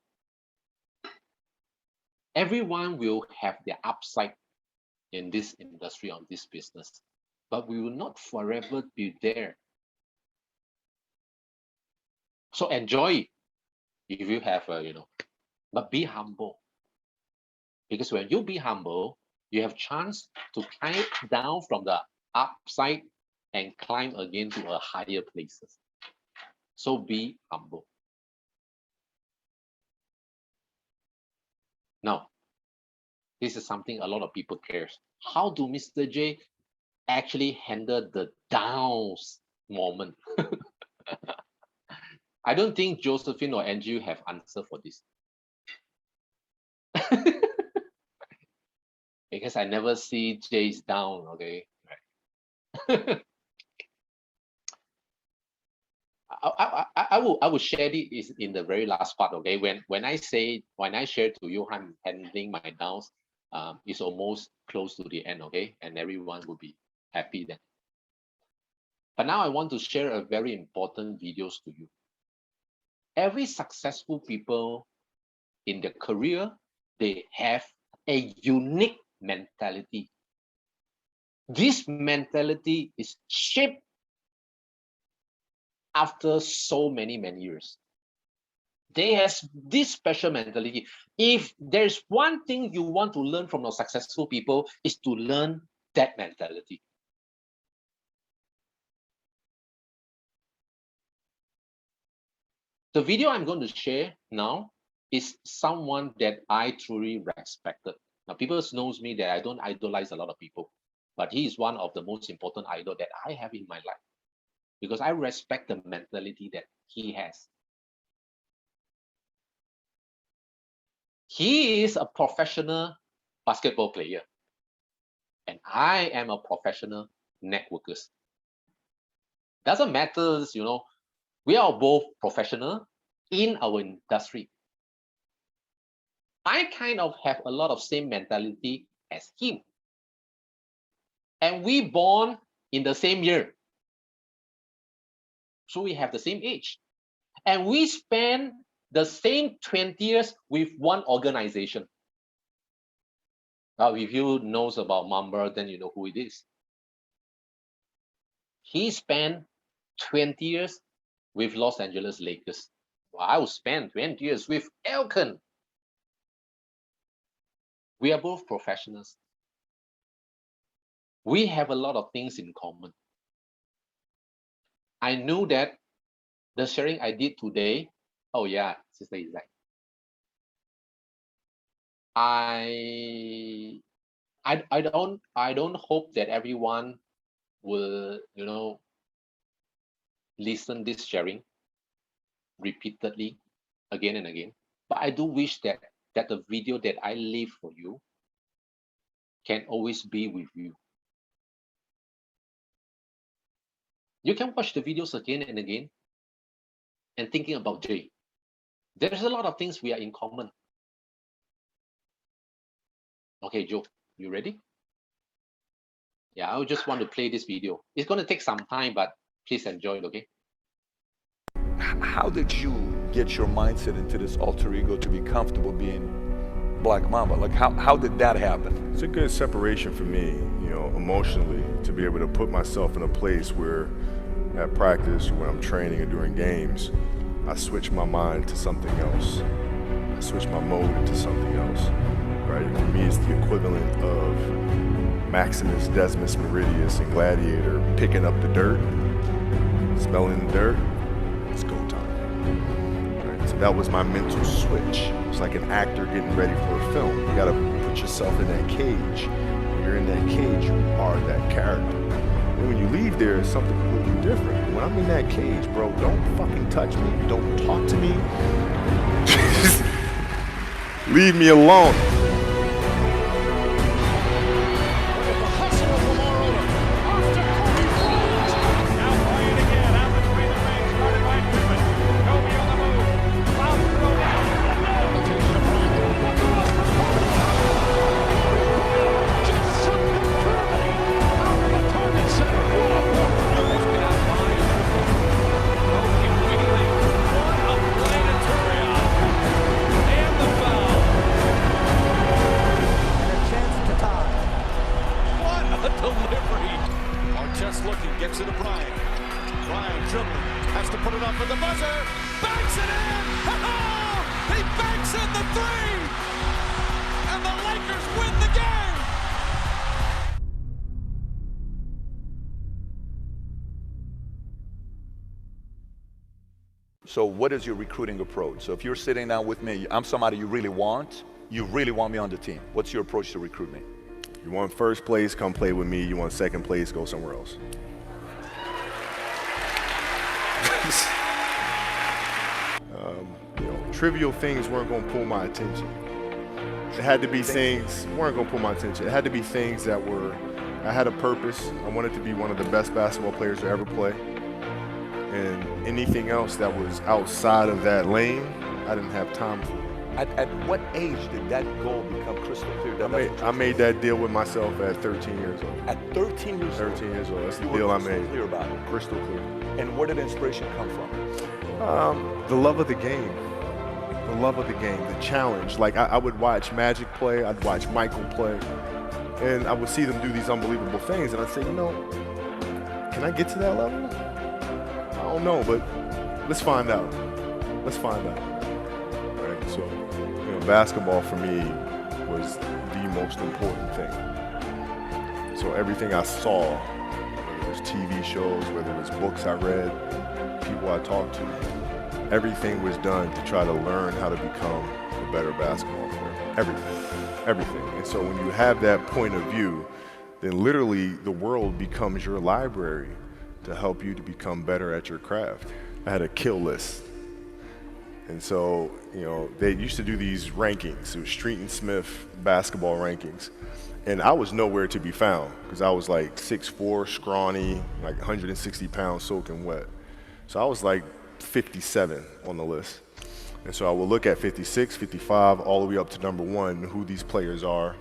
[SPEAKER 3] Everyone will have their upside in this industry, on this business, but we will not forever be there. So enjoy if you have but be humble, because when you be humble, you have chance to climb down from the upside and climb again to a higher places. So be humble. Now, this is something a lot of people cares. How do Mr. J actually handle the downs moment? I don't think Josephine or Andrew have answer for this. Because I never see J's down, okay? Right. I will share this in the very last part, okay? When I share to Johan handling my downs, it's almost close to the end, okay? And everyone will be happy then. But now I want to share a very important videos to you. Every successful people in their career, they have a unique mentality. This mentality is shaped after so many years. They have this special mentality. If there's one thing you want to learn from the successful people, is to learn that mentality. The video I'm going to share now is someone that I truly respected. Now, people knows me that I don't idolize a lot of people, but he is one of the most important idol that I have in my life because I respect the mentality that he has. He is a professional basketball player, and I am a professional networker. Doesn't matter, we are both professional in our industry. I kind of have a lot of same mentality as him. And we born in the same year. So we have the same age. And we spend the same 20 years with one organization. Now, if you knows about Mamba, then you know who it is. He spent 20 years with Los Angeles Lakers. Well, I will spend 20 years with Elken. We are both professionals. We have a lot of things in common. I knew that the sharing I did today, oh yeah, Sister Isaac. I don't hope that everyone will, listen this sharing repeatedly again and again. But I do wish that the video that I leave for you can always be with you. You can watch the videos again and again and thinking about Jay. There's a lot of things we are in common. Okay, Joe, you ready? Yeah, I just want to play this video. It's going to take some time, but please enjoy it, okay?
[SPEAKER 4] How did you get your mindset into this alter ego to be comfortable being Black Mamba? Like, how did that happen?
[SPEAKER 5] It's a good separation for me, emotionally, to be able to put myself in a place where at practice, when I'm training or during games, I switch my mind to something else. I switch my mode into something else, right? For me, it's the equivalent of Maximus Decimus Meridius in Gladiator picking up the dirt, smelling the dirt. It's go time. Right? So that was my mental switch. It's like an actor getting ready for a film. You gotta put yourself in that cage. When you're in that cage, you are that character. And when you leave there, it's something completely different. When I'm in that cage, bro, don't fucking touch me. Don't talk to me. Just leave me alone.
[SPEAKER 4] So what is your recruiting approach? So if you're sitting down with me, I'm somebody you really want me on the team. What's your approach to recruit me?
[SPEAKER 5] You want first place, come play with me. You want second place, go somewhere else. Trivial things weren't going to pull my attention. It had to be things weren't going to pull my attention. It had to be things that I had a purpose. I wanted to be one of the best basketball players to ever play. And anything else that was outside of that lane, I didn't have time for.
[SPEAKER 4] At what age did that goal become crystal clear?
[SPEAKER 5] I made that deal with myself at 13 years old.
[SPEAKER 4] At 13 years old?
[SPEAKER 5] 13 years old. That's the deal I made.
[SPEAKER 4] Clear about it.
[SPEAKER 5] Crystal clear.
[SPEAKER 4] And where did inspiration come from?
[SPEAKER 5] The love of the game. The love of the game, the challenge. Like I would watch Magic play, I'd watch Michael play, and I would see them do these unbelievable things, and I'd say, can I get to that level? I don't know, but let's find out. Let's find out. Right? So, basketball for me was the most important thing. So everything I saw, whether it was TV shows, whether it was books I read, people I talked to, everything was done to try to learn how to become a better basketball player. Everything. And so when you have that point of view, then literally the world becomes your library to help you to become better at your craft. I had a kill list. And so, you know, they used to do these rankings. It was Street and Smith basketball rankings. And I was nowhere to be found because I was like 6'4", scrawny, like 160 pounds soaking wet. So I was like 57 on the list. And so I will look at 56, 55, all the way up to number 1, who these players are,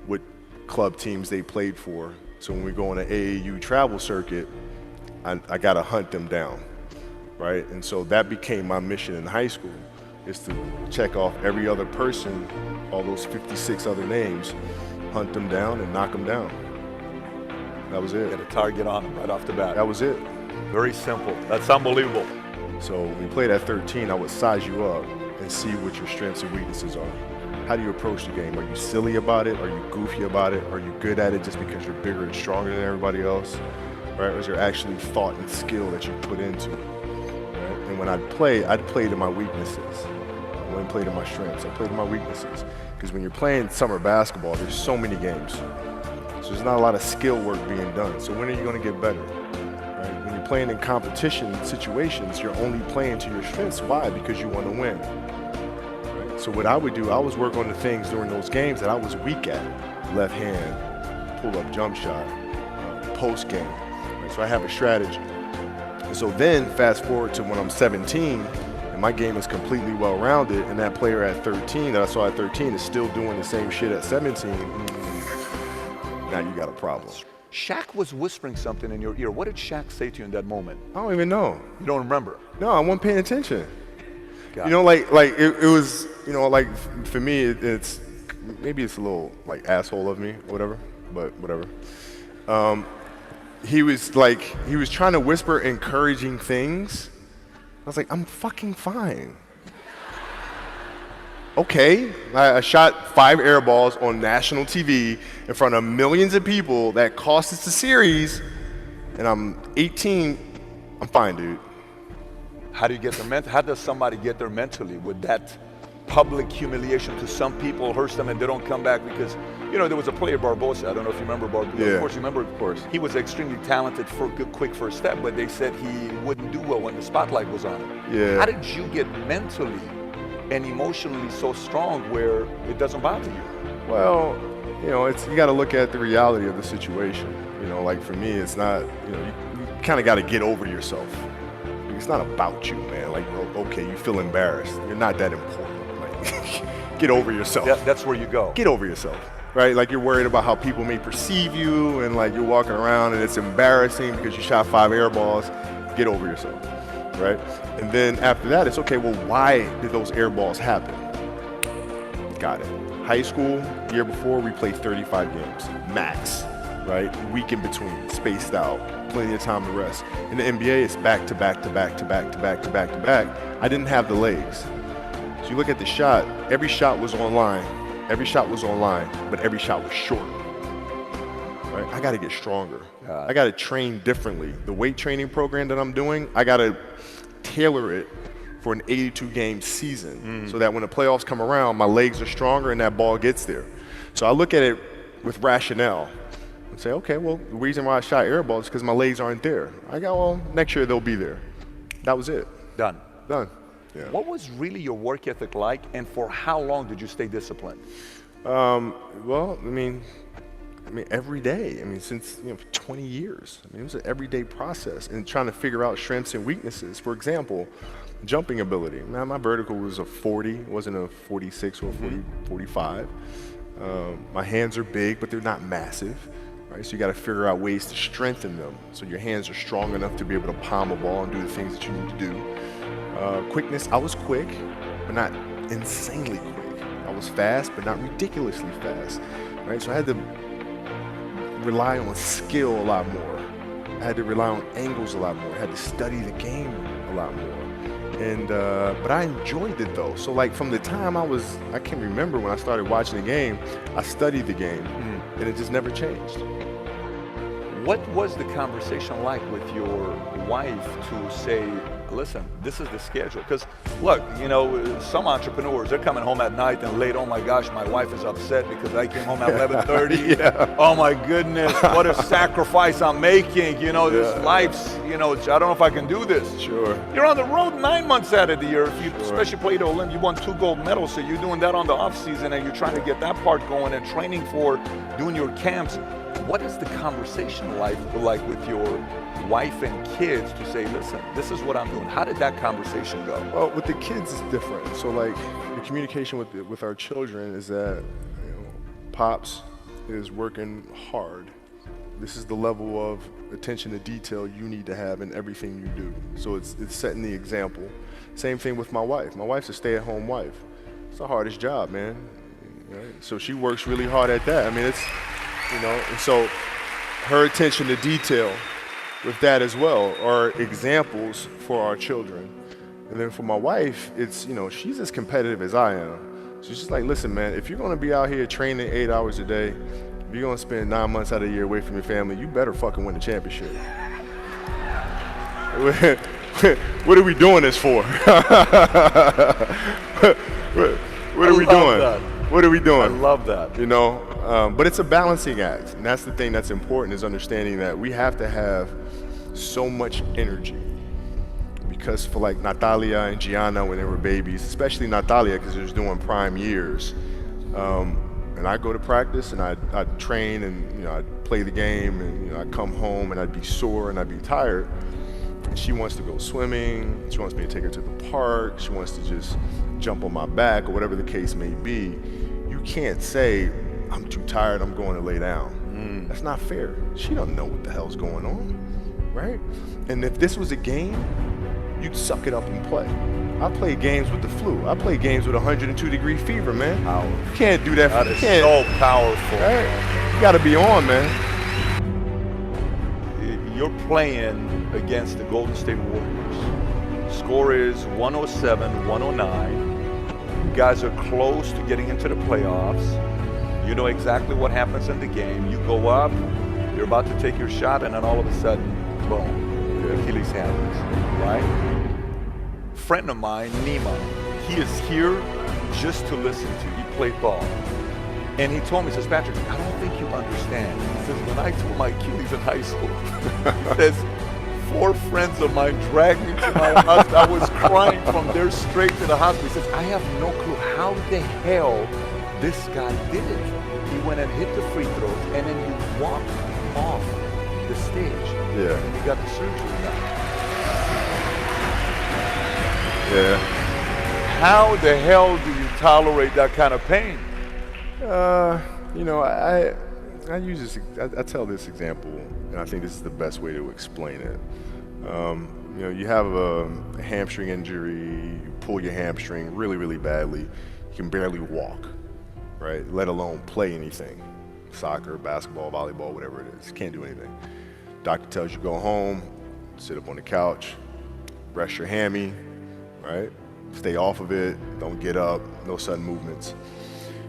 [SPEAKER 5] what club teams they played for. So when we go on an AAU travel circuit, I got to hunt them down, right? And so that became my mission in high school, is to check off every other person, all those 56 other names, hunt them down and knock them down. That was it.
[SPEAKER 4] Get a target on them right off the bat.
[SPEAKER 5] That was it.
[SPEAKER 4] Very simple. That's unbelievable.
[SPEAKER 5] So when you played at 13, I would size you up and see what your strengths and weaknesses are. How do you approach the game? Are you silly about it? Are you goofy about it? Are you good at it just because you're bigger and stronger than everybody else? Right? Or is there actually thought and skill that you put into it? Right? And when I'd play to my weaknesses. I wouldn't play to my strengths. I played to my weaknesses. Because when you're playing summer basketball, there's so many games. So there's not a lot of skill work being done. So when are you going to get better? Right? When you're playing in competition situations, you're only playing to your strengths. Why? Because you want to win. Right? So what I would do, I was work on the things during those games that I was weak at. Left hand, pull-up jump shot, post game. Right? So I have a strategy. And so then fast forward to when I'm 17, and my game is completely well-rounded, and that player at 13 that I saw at 13 is still doing the same shit at 17, now you got a problem.
[SPEAKER 4] Shaq was whispering something in your ear. What did Shaq say to you in that moment?
[SPEAKER 5] I don't even know.
[SPEAKER 4] You don't remember?
[SPEAKER 5] No, I wasn't paying attention.
[SPEAKER 4] Got
[SPEAKER 5] You know, like it was, you know, like for me, it's maybe it's a little like asshole of me or whatever, but whatever. He was trying to whisper encouraging things. I was like, I'm fucking fine. Okay, I shot 5 air balls on national TV in front of millions of people that cost us the series, and I'm 18. I'm fine, dude.
[SPEAKER 4] How do you get there how does somebody get there mentally with that public humiliation? To some people hurts them and they don't come back because, you know, there was a player, Barbosa. I don't know if you remember Barbosa.
[SPEAKER 5] Yeah.
[SPEAKER 4] Of course, you remember. Of course. He was extremely talented for a good, quick first step, but they said he wouldn't do well when the spotlight was on him.
[SPEAKER 5] Yeah.
[SPEAKER 4] How did you get mentally and emotionally so strong where it doesn't bother you?
[SPEAKER 5] Well, you know, you got to look at the reality of the situation. You know, like for me, it's not, you know, you kind of got to get over yourself. It's not about you, man. Like, okay, you feel embarrassed. You're not that important. Like, get over yourself.
[SPEAKER 4] That's where you go.
[SPEAKER 5] Get over yourself, right? Like you're worried about how people may perceive you, and like you're walking around and it's embarrassing because you shot 5 air balls. Get over yourself, right? And then after that, it's okay, well, why did those air balls happen? Got it. High school, year before, we played 35 games, max, right? Week in between, spaced out, plenty of time to rest. In the NBA, it's back to back to back to back to back to back to back. I didn't have the legs. So you look at the shot, every shot was online. Every shot was online, but every shot was short. Right? I got to get stronger. I got to train differently. The weight training program that I'm doing, I got to tailor it for an 82-game season so that when the playoffs come around, my legs are stronger and that ball gets there. So I look at it with rationale and say, okay, well, the reason why I shot air balls is because my legs aren't there. I go, well, next year they'll be there. That was it.
[SPEAKER 4] Done.
[SPEAKER 5] Yeah.
[SPEAKER 4] What was really your work ethic like, and for how long did you stay disciplined?
[SPEAKER 5] Well, I mean, every day. I mean, since 20 years. I mean, it was an everyday process and trying to figure out strengths and weaknesses. For example, jumping ability. Now, my vertical was a 40, it wasn't a 46 or a 45. My hands are big, but they're not massive. Right? So you got to figure out ways to strengthen them so your hands are strong enough to be able to palm a ball and do the things that you need to do. Quickness, I was quick, but not insanely quick. I was fast, but not ridiculously fast. Right? So I had to rely on skill a lot more. I had to rely on angles a lot more. I had to study the game a lot more. And but I enjoyed it though. So like from the time I can remember when I started watching the game, I studied the game, and it just never changed.
[SPEAKER 4] What was the conversation like with your wife to say, listen, this is the schedule? Because look, you know, some entrepreneurs, they're coming home at night and late, oh my gosh, my wife is upset because I came home at 11:30.
[SPEAKER 5] Yeah.
[SPEAKER 4] Oh my goodness, what a sacrifice I'm making. You know, this life's, you know, I don't know if I can do this.
[SPEAKER 5] Sure.
[SPEAKER 4] You're on the road 9 months out of the year. If you especially play the Olympics, you won 2 gold medals, so you're doing that on the off season and you're trying to get that part going and training for doing your camps. What is the conversation like with your wife and kids to say, listen, this is what I'm doing? How did that conversation go?
[SPEAKER 5] Well, with the kids it's different. So like the communication with our children is that, you know, Pops is working hard. This is the level of attention to detail you need to have in everything you do. So it's setting the example. Same thing with my wife. My wife's a stay-at-home wife. It's the hardest job, man. Right? So she works really hard at that. I mean, it's, you know, and so her attention to detail with that as well are examples for our children. And then for my wife, it's, you know, she's as competitive as I am. So she's just like, listen, man, if you're gonna be out here training 8 hours a day, if you're gonna spend 9 months out of the year away from your family, you better fucking win the championship. What are we doing this for? What are we doing? What are we doing?
[SPEAKER 4] I love that.
[SPEAKER 5] You know, but it's a balancing act, and that's the thing that's important, is understanding that we have to have so much energy. Because for like Natalia and Gianna when they were babies, especially Natalia because she was doing prime years, and I go to practice and I'd train and, you know, I'd play the game and, you know, I'd come home and I'd be sore and I'd be tired. And she wants to go swimming, she wants me to take her to the park, she wants to just jump on my back or whatever the case may be. You can't say, I'm too tired, I'm going to lay down. That's not fair. She don't know what the hell's going on, right? And if this was a game, you'd suck it up and play. I play games with the flu. I play games with 102-degree fever, man. You can't do that.
[SPEAKER 4] That is so powerful.
[SPEAKER 5] Right? You gotta be on, man.
[SPEAKER 4] You're playing against the Golden State Warriors. Score is 107-109. You guys are close to getting into the playoffs. You know exactly what happens in the game. You go up, you're about to take your shot, and then all of a sudden, boom, Achilles happens, right? Friend of mine, Nima, he is here just to listen to you. He played ball. And he told me, he says, Patrick, I don't think you understand. He says, when I tore my Achilles in high school, he says, 4 friends of mine dragged me to my house. I was crying from there straight to the hospital. He says, I have no clue how the hell this guy did it. He went and hit the free throws, and then he walked off the stage.
[SPEAKER 5] Yeah.
[SPEAKER 4] And he got the surgery done.
[SPEAKER 5] Yeah.
[SPEAKER 4] How the hell do you tolerate that kind of pain?
[SPEAKER 5] You know, I use this. I tell this example, and I think this is the best way to explain it. You know, you have a hamstring injury, you pull your hamstring really, really badly. You can barely walk, right? Let alone play anything, soccer, basketball, volleyball, whatever it is. You can't do anything. Doctor tells you go home, sit up on the couch, rest your hammy, right? Stay off of it, don't get up, no sudden movements.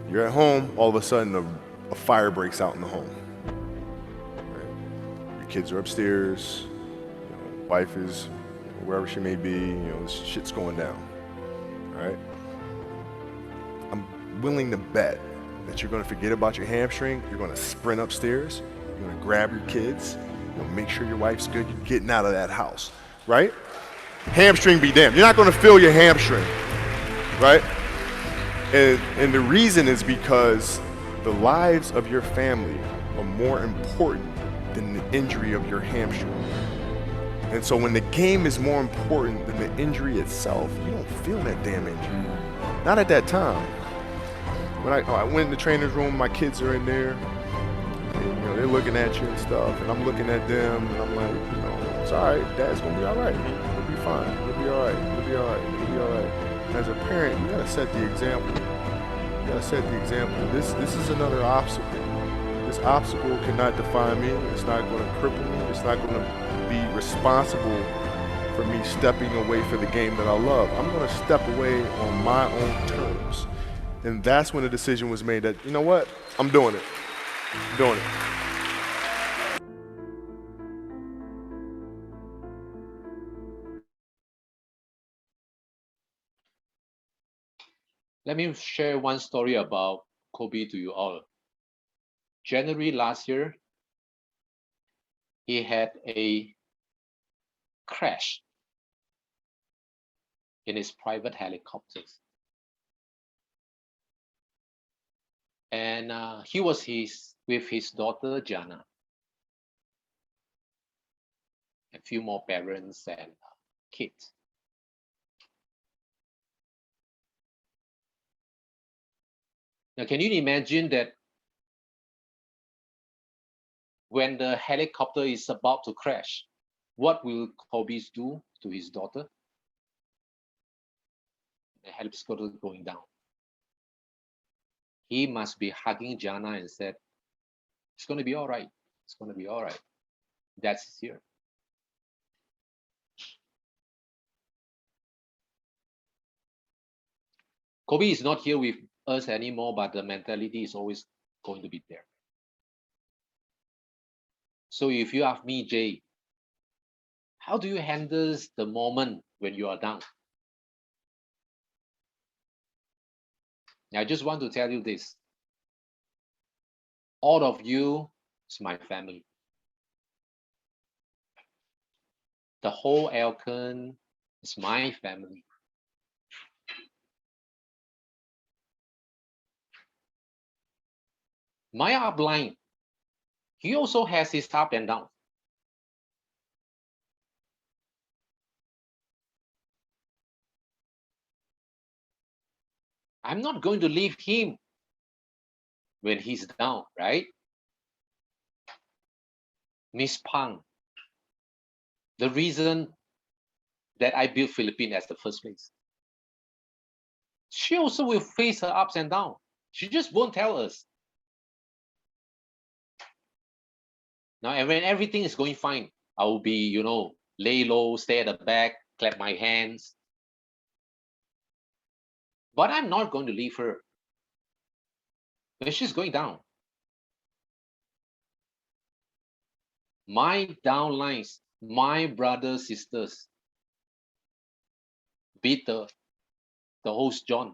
[SPEAKER 5] You're at home, all of a sudden a fire breaks out in the home. Right? Your kids are upstairs, you know, wife is, you know, wherever she may be, you know, shit's going down, right? I'm willing to bet that you're gonna forget about your hamstring, you're gonna sprint upstairs, you're gonna grab your kids, you know, make sure your wife's good, you're getting out of that house, right? Hamstring be damned. You're not going to feel your hamstring, right? And the reason is because the lives of your family are more important than the injury of your hamstring. And so when the game is more important than the injury itself, you don't feel that damn injury. Not at that time. When I went in the trainer's room, my kids are in there, and, you know, they're looking at you and stuff, and I'm looking at them, and I'm like, you know, it's all right, Dad's going to be all right. Fine, you'll be all right, you'll be all right, you'll be all right. And as a parent, you gotta set the example. You gotta set the example. This is another obstacle. This obstacle cannot define me. It's not gonna cripple me. It's not gonna be responsible for me stepping away for the game that I love. I'm gonna step away on my own terms. And that's when the decision was made that, you know what, I'm doing it. I'm doing it.
[SPEAKER 3] Let me share one story about Kobe to you all. January last year, he had a crash in his private helicopters. And he was with his daughter, Jana, a few more parents and kids. Now, can you imagine that when the helicopter is about to crash, what will Kobe do to his daughter? The helicopter going down. He must be hugging Jana and said, "It's going to be all right. It's going to be all right." That's here. Kobe is not here with us anymore, but the mentality is always going to be there. So if you ask me, Jay, how do you handle the moment when you are down? I just want to tell you this. All of you is my family. The whole Elken is my family. My upline, he also has his up and down. I'm not going to leave him when he's down, right? Miss Pang, the reason that I built Philippines as the first place. She also will face her ups and downs. She just won't tell us. Now, and when everything is going fine, I will be, lay low, stay at the back, clap my hands. But I'm not going to leave her when she's going down. My downlines, my brothers, sisters, Peter, the host John,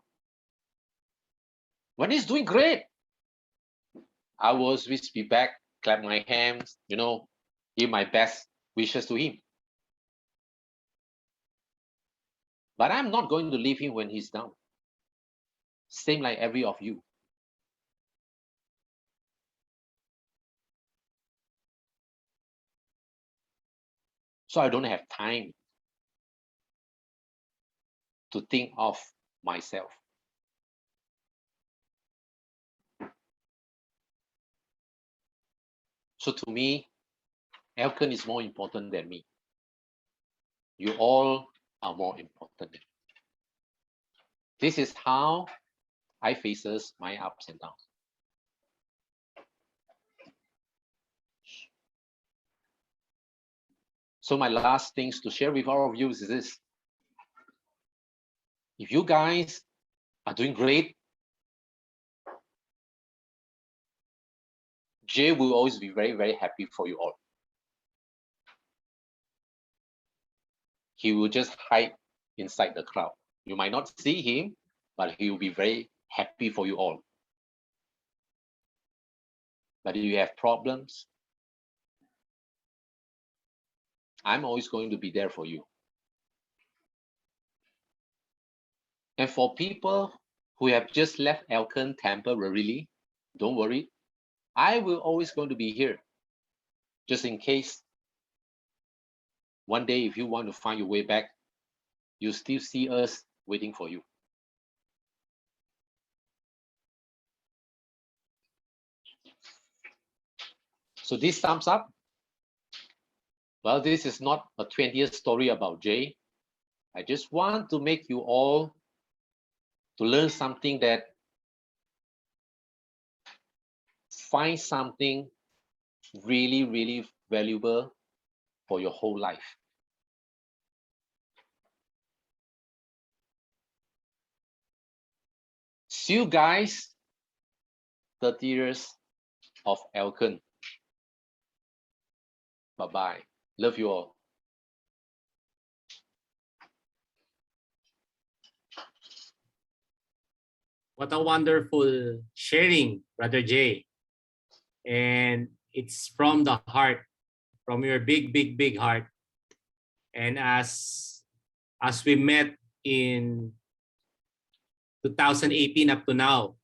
[SPEAKER 3] when he's doing great, I will always be back, clap my hands, give my best wishes to him. But I'm not going to leave him when he's down. Same like every of you. So I don't have time to think of myself. So to me, Elken is more important than me. You all are more important than me. This is how I faces my ups and downs. So my last things to share with all of you is this. If you guys are doing great, Jay will always be very, very happy for you all. He will just hide inside the crowd. You might not see him, but he will be very happy for you all. But if you have problems, I'm always going to be there for you. And for people who have just left Elken temporarily, don't worry. I will always going to be here. Just in case one day if you want to find your way back, you still see us waiting for you. So this sums up. Well, this is not a 20th story about Jay. I just want to make you all to learn something, that find something really, really valuable for your whole life. See you guys 30 years of Elken. Bye-bye. Love you all.
[SPEAKER 2] What a wonderful sharing, Brother Jay. And it's from the heart, from your big, big, big heart. And as we met in 2018 up to now,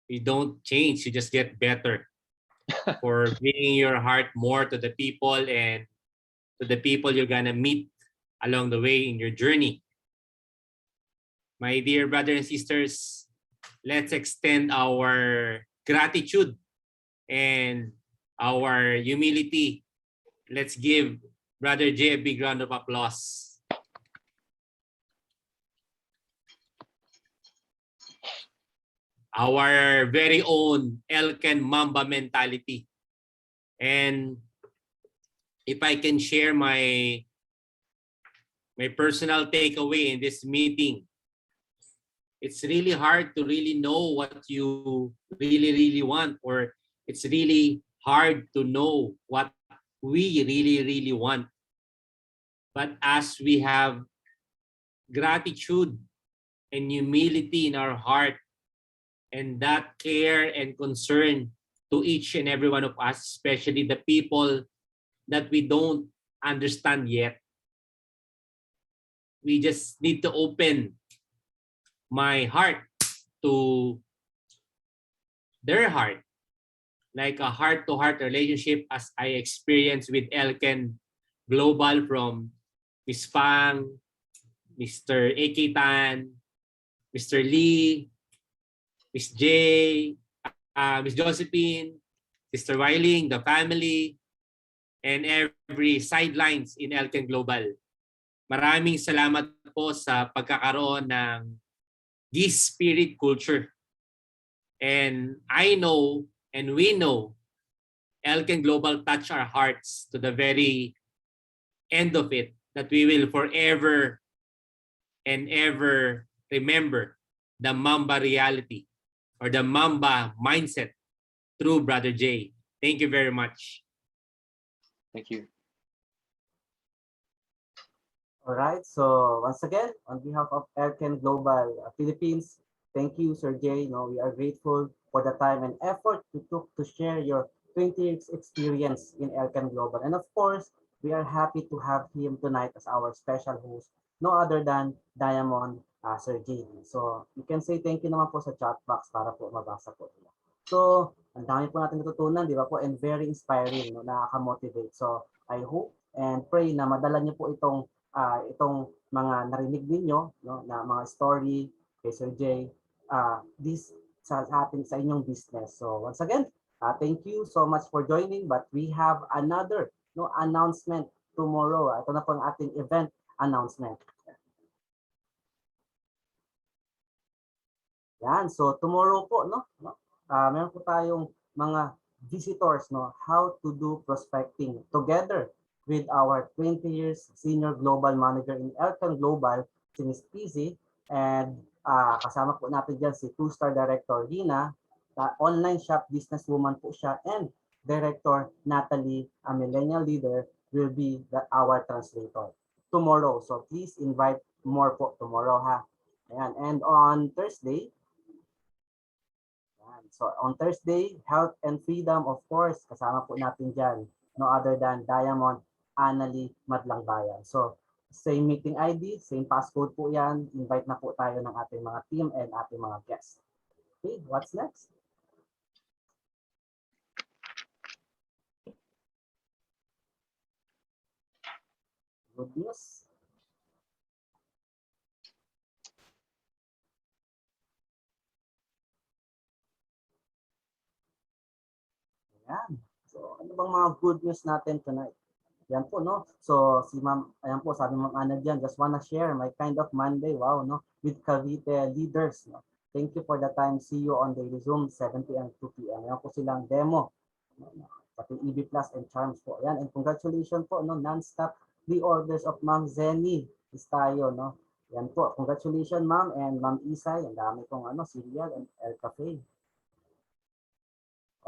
[SPEAKER 2] you don't change, you just get better for bringing your heart more to the people and to the people you're gonna meet along the way in your journey. My dear brothers and sisters, let's extend our gratitude and our humility. Let's give Brother Jay a big round of applause. Our very own Elken Mamba mentality. And if I can share my personal takeaway in this meeting, it's really hard to really know what you really want, or it's really hard to know what we really want. But as we have gratitude and humility in our heart, and that care and concern to each and every one of us, especially the people that we don't understand yet, we just need to open my heart to their heart, like a heart-to-heart relationship as I experienced with Elken Global from Miss Fang, Mr. A.K. Tan, Mr. Lee, Miss J, Miss Josephine, Sister Wiling, the family, and every sidelines in Elken Global. Maraming salamat po sa pagkakaroon ng this spirit culture. And I know, and we know, Elken Global touch our hearts to the very end of it, that we will forever and ever remember the Mamba reality or the Mamba mindset through Brother Jay. Thank you very much.
[SPEAKER 3] Thank you.
[SPEAKER 1] All right. So once again, on behalf of Elken Global Philippines, thank you, Sir Jay. We are grateful for the time and effort you took to share your 20 years experience in Elken Global. And of course, we are happy to have him tonight as our special host, no other than Diamond, Sir Jay. So you can say thank you naman po sa chat box para po mabasa po nila. So ang dami po natin natutunan, di ba po? And very inspiring, nakaka-motivate. So I hope and pray na madala niyo po itong mga narinig ninyo, na mga story kay Sir Jay, this sa ating sa inyong business. So once again, thank you so much for joining, but we have another announcement tomorrow. Ito na po ang ating event announcement. Yan, so tomorrow po, meron po tayong mga visitors, how to do prospecting together with our 20 years senior global manager in Elken Global, si Ms. PZ, and kasama po natin dyan si 2-star director Rina, online shop businesswoman po siya, and director Natalie, a millennial leader, will be our translator tomorrow. So please invite more po tomorrow, ha. Ayan. And on Thursday, health and freedom, of course, kasama po natin dyan, no other than Diamond Annalie Madlangbayan. So same meeting ID, same passcode po yan. Invite na po tayo ng ating mga team and ating mga guests. Okay, what's next? Good news. Ayan. So ano bang mga good news natin tonight? Yan po, So si Ma'am, ayan po, sabi Ma'am Ana dyan, just wanna share my kind of Monday, wow, with Cavite leaders, Thank you for the time. See you on daily Zoom, 7 p.m. to 2 p.m. Yan po silang demo. Pati EB Plus and Charms po. Yan, and congratulations po, non-stop pre-orders of Ma'am Zenny is tayo, Yan po, congratulations Ma'am and Ma'am Isay. Ang dami pong cereal and El Cafe.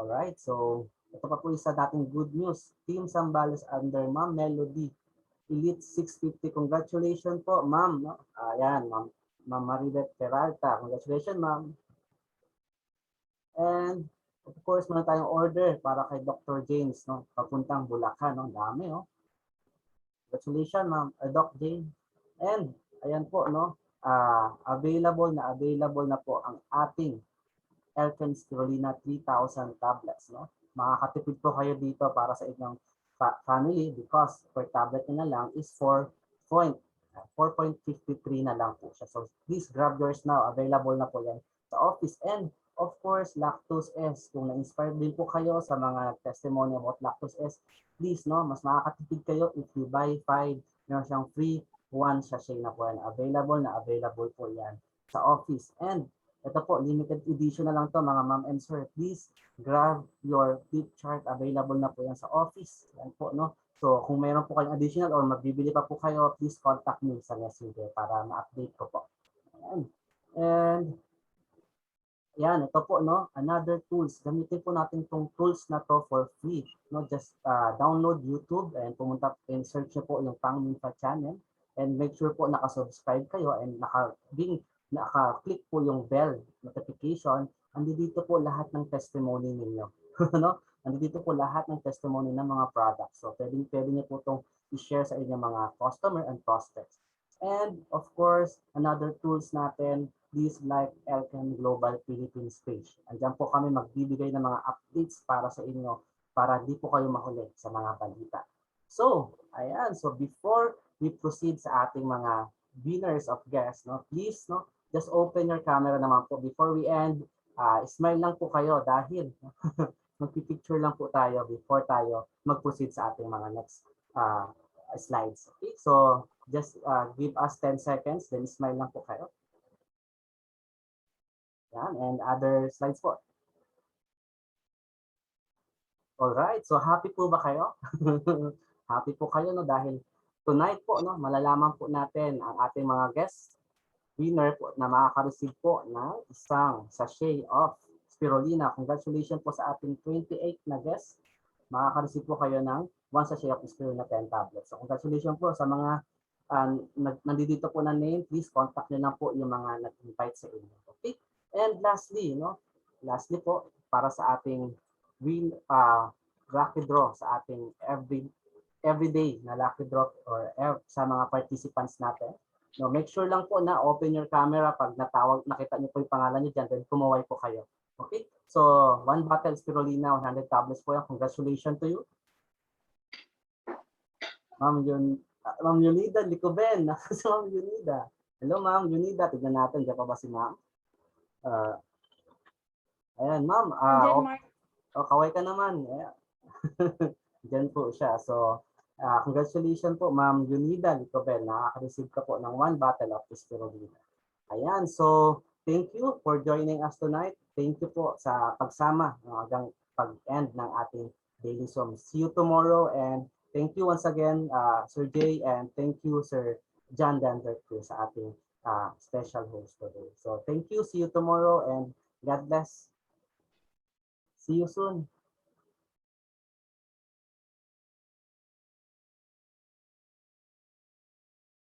[SPEAKER 1] Alright, so ito pa po isa dating good news. Team Sambales under Ma'am Melody Elite 650. Congratulations po, Ma'am. Ayan, Ma'am Maribeth Peralta. Congratulations, Ma'am. And of course, meron tayong order para kay Dr. James, no? Papuntang Bulacan, no? Dami, no? Congratulations, ma'am, Doc Jane. And ayan po, no? Available na po ang ating Elken Spirulina 3,000 tablets, no? Makakatipid po kayo dito para sa inyong family because per tablet na lang is 4.53 na lang po siya. So please grab yours now. Available na po yan sa office. And of course, Lactose S. Kung na-inspired din po kayo sa mga testimony about Lactose S, please, no, mas makakatipid kayo if you buy 5, meron siyang free 1 sachet na po yan. Available po yan sa office. And ito po, limited edition na lang to mga ma'am and sir. Please grab your tip chart. Available na po yan sa office. Yan po, no? So kung meron po kayong additional or magbibili pa po kayo, please contact me sa messenger para ma-update ko po. Ayan. And yan, ito po, no? Another tools. Gamitin po natin itong tools na to for free. No? Just download YouTube and pumunta and search nyo po yung Pang Minfa channel. And make sure po nakasubscribe kayo and naka-click po yung bell notification. Andito po lahat ng testimony ninyo. No? Andito po lahat ng testimony ng mga products. So pwede niyo po itong i-share sa inyong mga customer and prospects. And of course, another tools natin, please like Elken Global Philippines page. Andiyan po kami magbibigay ng mga updates para sa inyo para di po kayo mahuli sa mga balita. So, ayan. So before we proceed sa ating mga winners of guests, no, please, no, just open your camera naman po before we end. Smile lang po kayo dahil magpipicture lang po tayo before tayo mag-proceed sa ating mga next slides. Okay? So just give us 10 seconds, then smile lang po kayo. Yan, and other slides po. Alright, so happy po ba kayo? Happy po kayo, no, dahil tonight po, no, malalaman po natin ang ating mga guests winner po na makaka-receive po ng isang sachet of spirulina. Congratulations po sa ating 28 na guests. Makaka-receive po kayo ng 1 sachet of spirulina 10 tablets. So congratulations po sa mga nandito po na name. Please contact nyo na po yung mga nag-invite sa inyo. Okay? And lastly, no? Lastly po, para sa ating lucky draw sa ating everyday na lucky draw or sa mga participants natin. No, make sure lang po na open your camera pag nakita niyo po yung pangalan niyo dyan, then kumaway po kayo. Okay? So, 1 bottle spirulina, 100 tablets po yan. Congratulations to you. Ma'am Yunida Licoben. Si Ma'am Yunida. Hello, Ma'am Yunida. Tignan natin. Diyan pa ba si Ma'am? Ayan, Ma'am. Kaway ka naman. Ayan. Diyan po siya. So, congratulations po, Ma'am Yunida Licoben. Nakaka-receive ka po ng 1 bottle of spirulina. Ayan. So, thank you for joining us tonight. Thank you po sa pagsama hanggang pag-end ng ating daily Zoom. See you tomorrow and thank you once again, Sir Jay, and thank you, Sir John Denver sa ating special host today. So, thank you. See you tomorrow and God bless. See you soon.